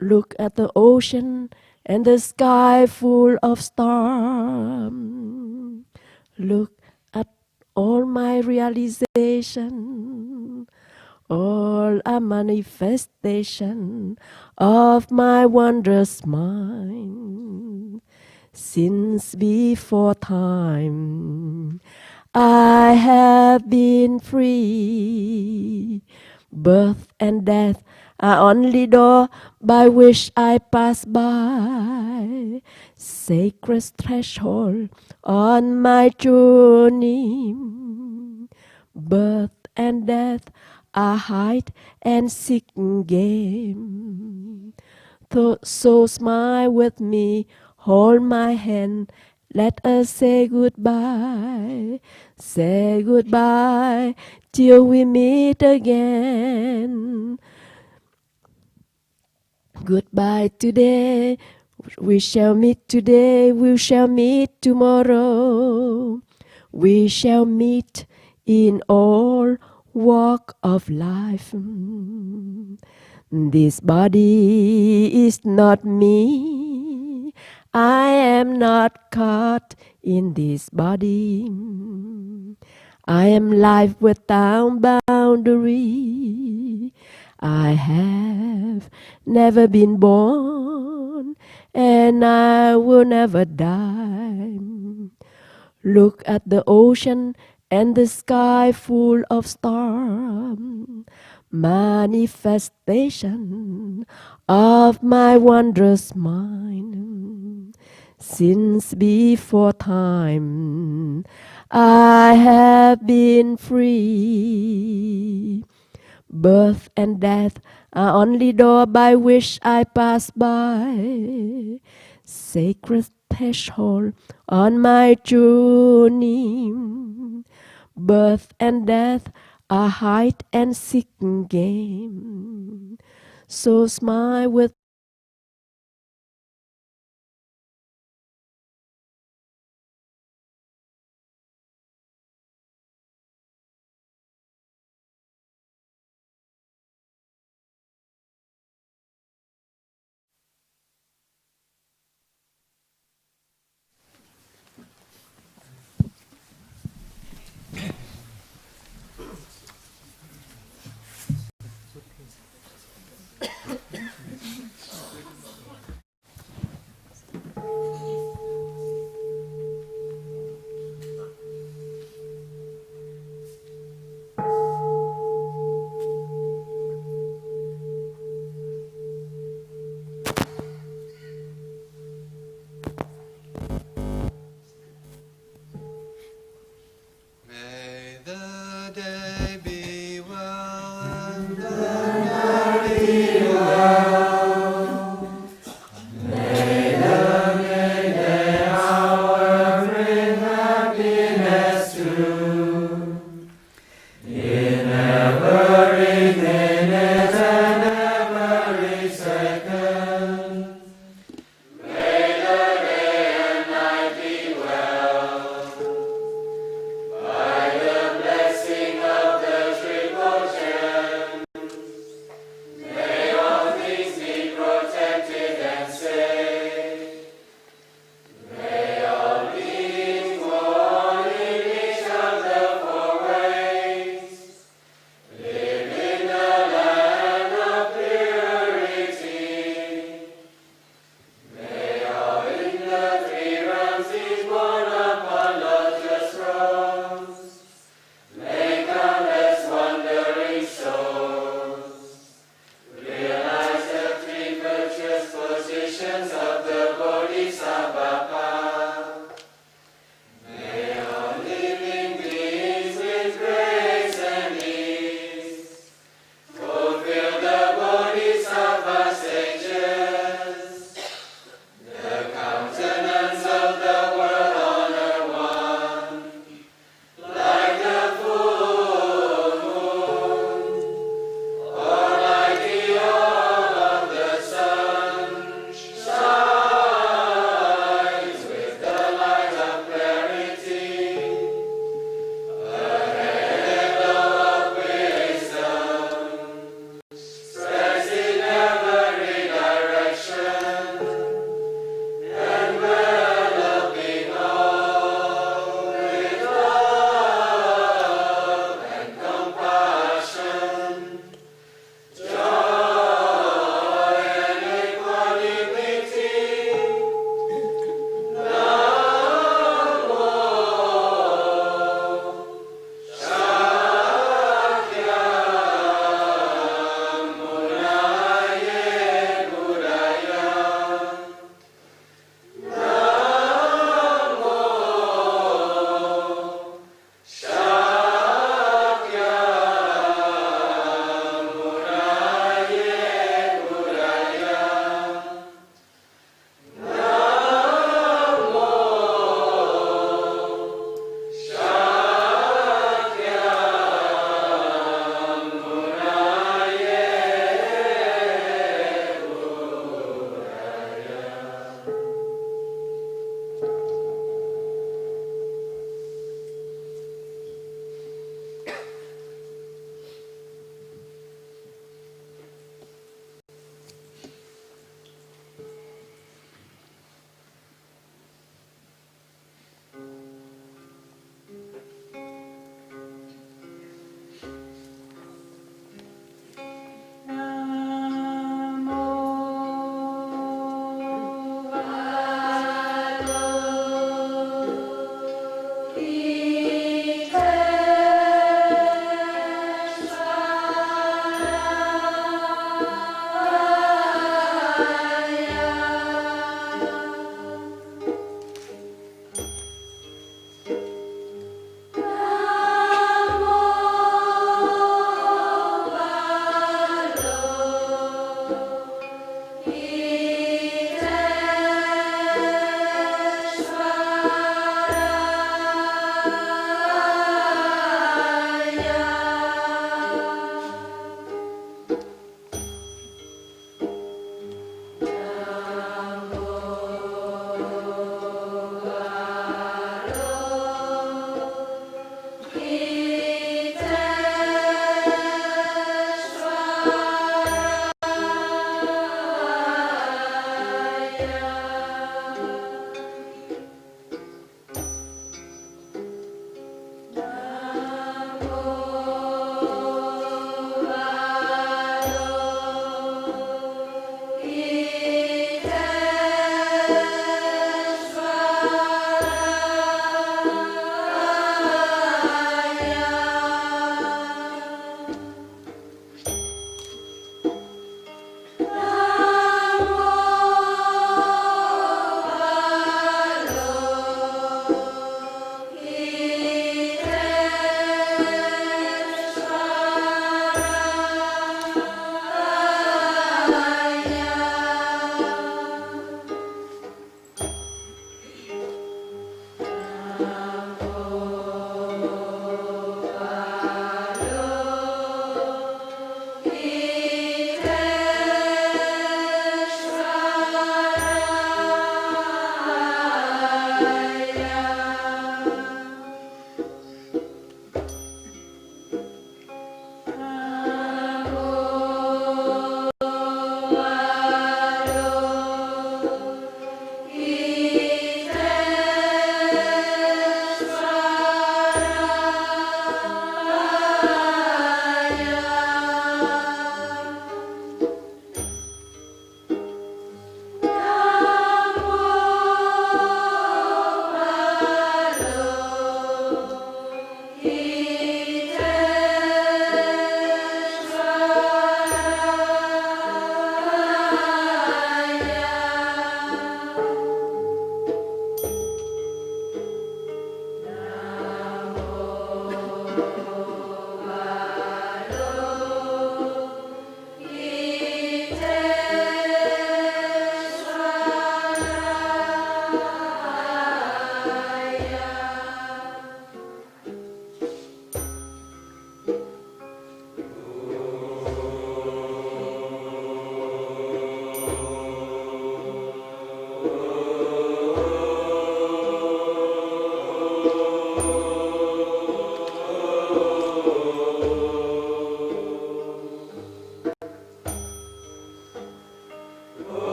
look at the ocean, and the sky full of stars. Look at all my realization, all a manifestation of my wondrous mind. Since before time, I have been free. Birth and death are only door by which I pass by. Sacred threshold on my journey. Birth and death are hide and seek game. So smile with me, hold my hand, let us say goodbye. Say goodbye till we meet again. Goodbye today, we shall meet today, we shall meet tomorrow. We shall meet in all walk of life. This body is not me. I am not caught in this body. I am life without boundary. I have never been born, and I will never die. Look at the ocean and the sky full of stars, manifestation of my wondrous mind. Since before time, I have been free. Birth and death are only door by which I pass by. Sacred threshold on my journey. Birth and death are hide and seek game. So smile with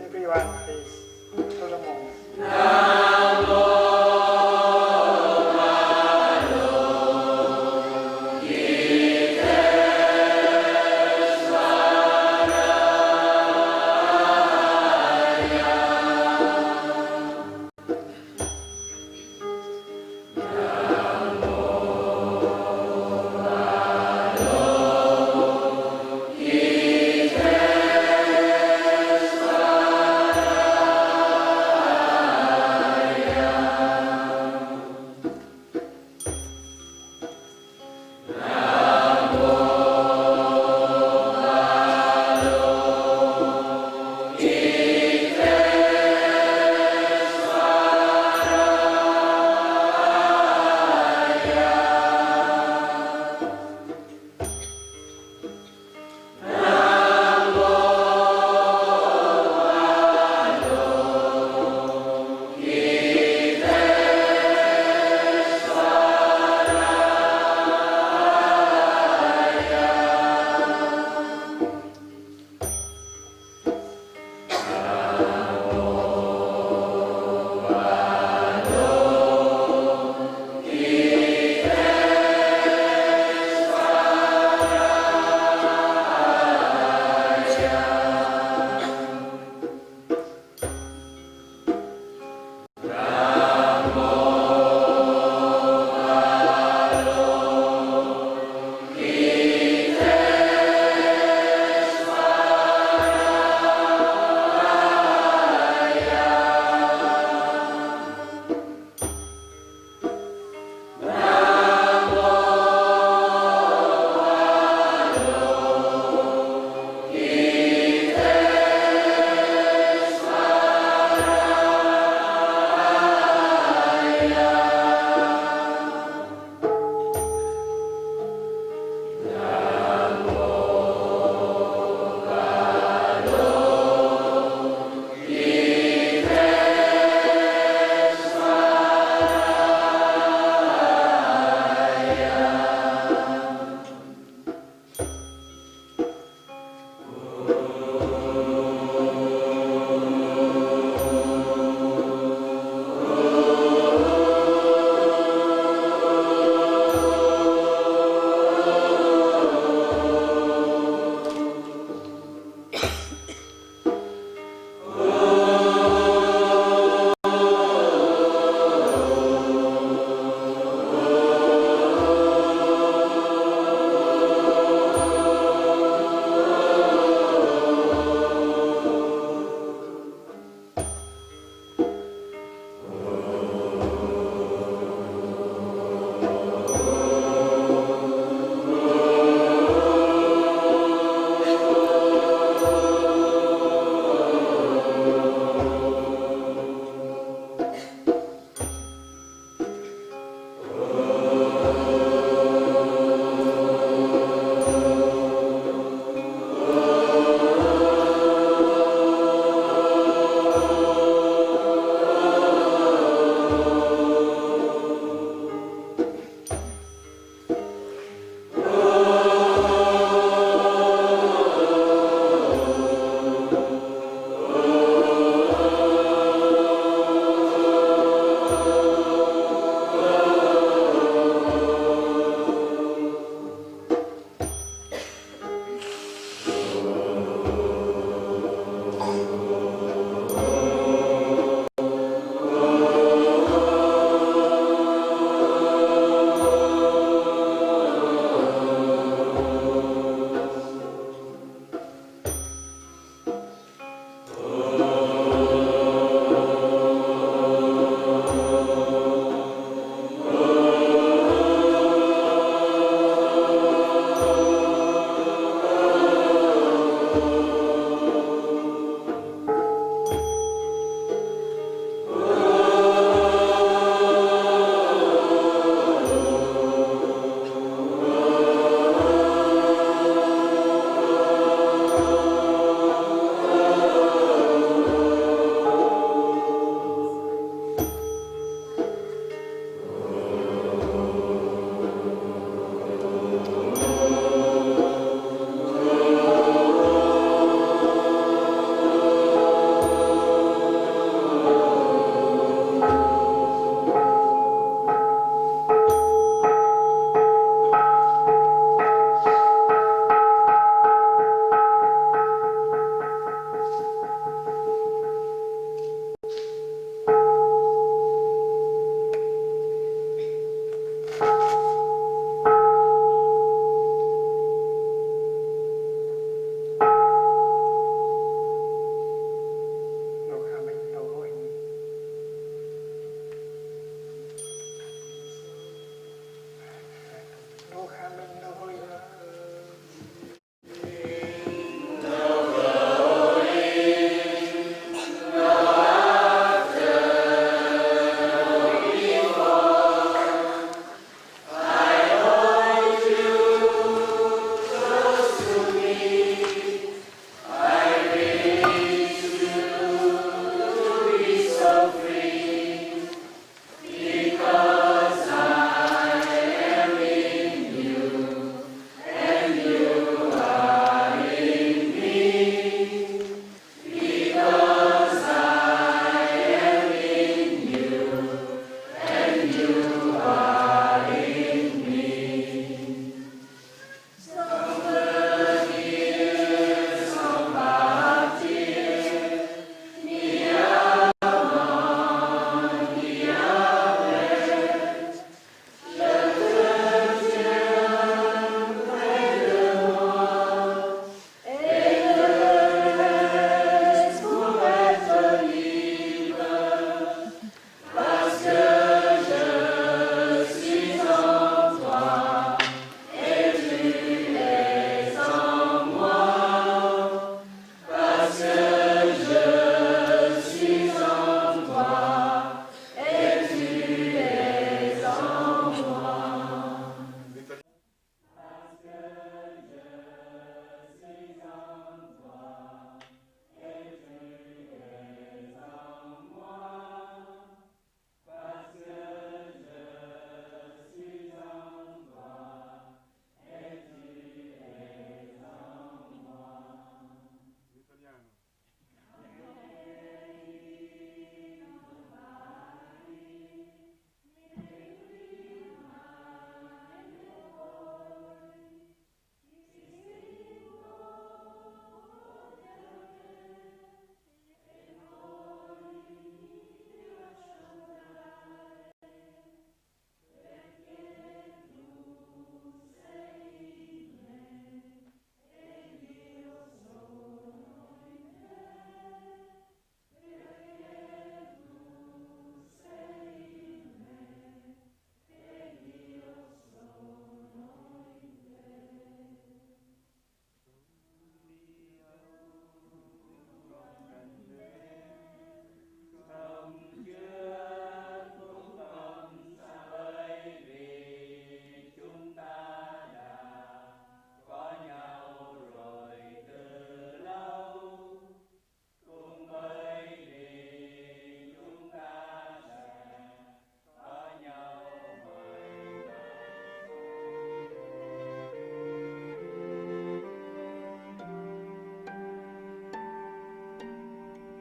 Everyone, please, to the moon.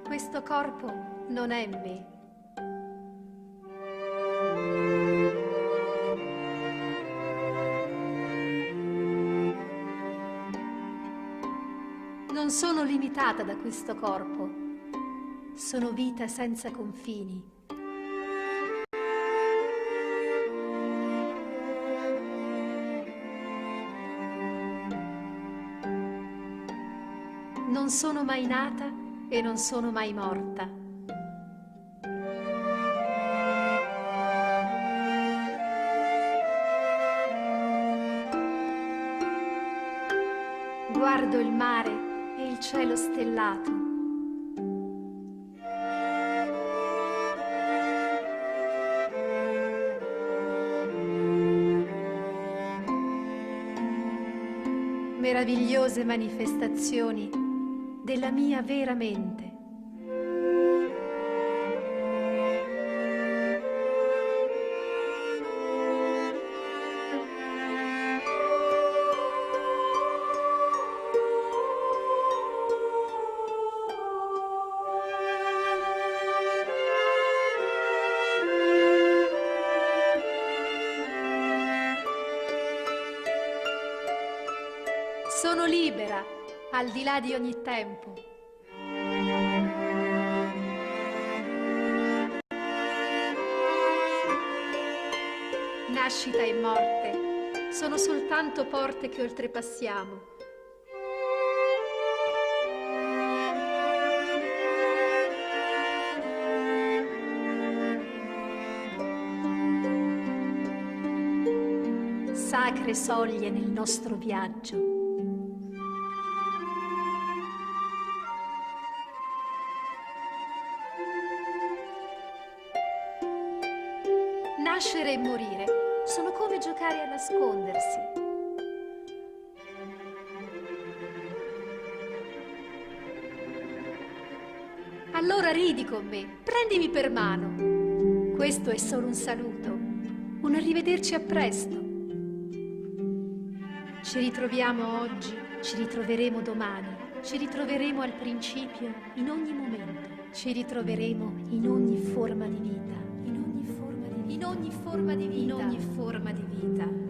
Questo corpo non è me. Non sono limitata da questo corpo. Sono vita senza confini. Non sono mai nata e non sono mai morta. Guardo il mare e il cielo stellato. Meravigliose manifestazioni della mia vera mente. Sono libera, al di là di ogni tempo. Nascita e morte sono soltanto porte che oltrepassiamo. Sacre soglie nel nostro viaggio. Nascere e morire sono come giocare a nascondersi. Allora ridi con me, prendimi per mano. Questo è solo un saluto, un arrivederci a presto. Ci ritroviamo oggi, ci ritroveremo domani, ci ritroveremo al principio in ogni momento, ci ritroveremo in ogni forma di vita. In ogni forma di vita.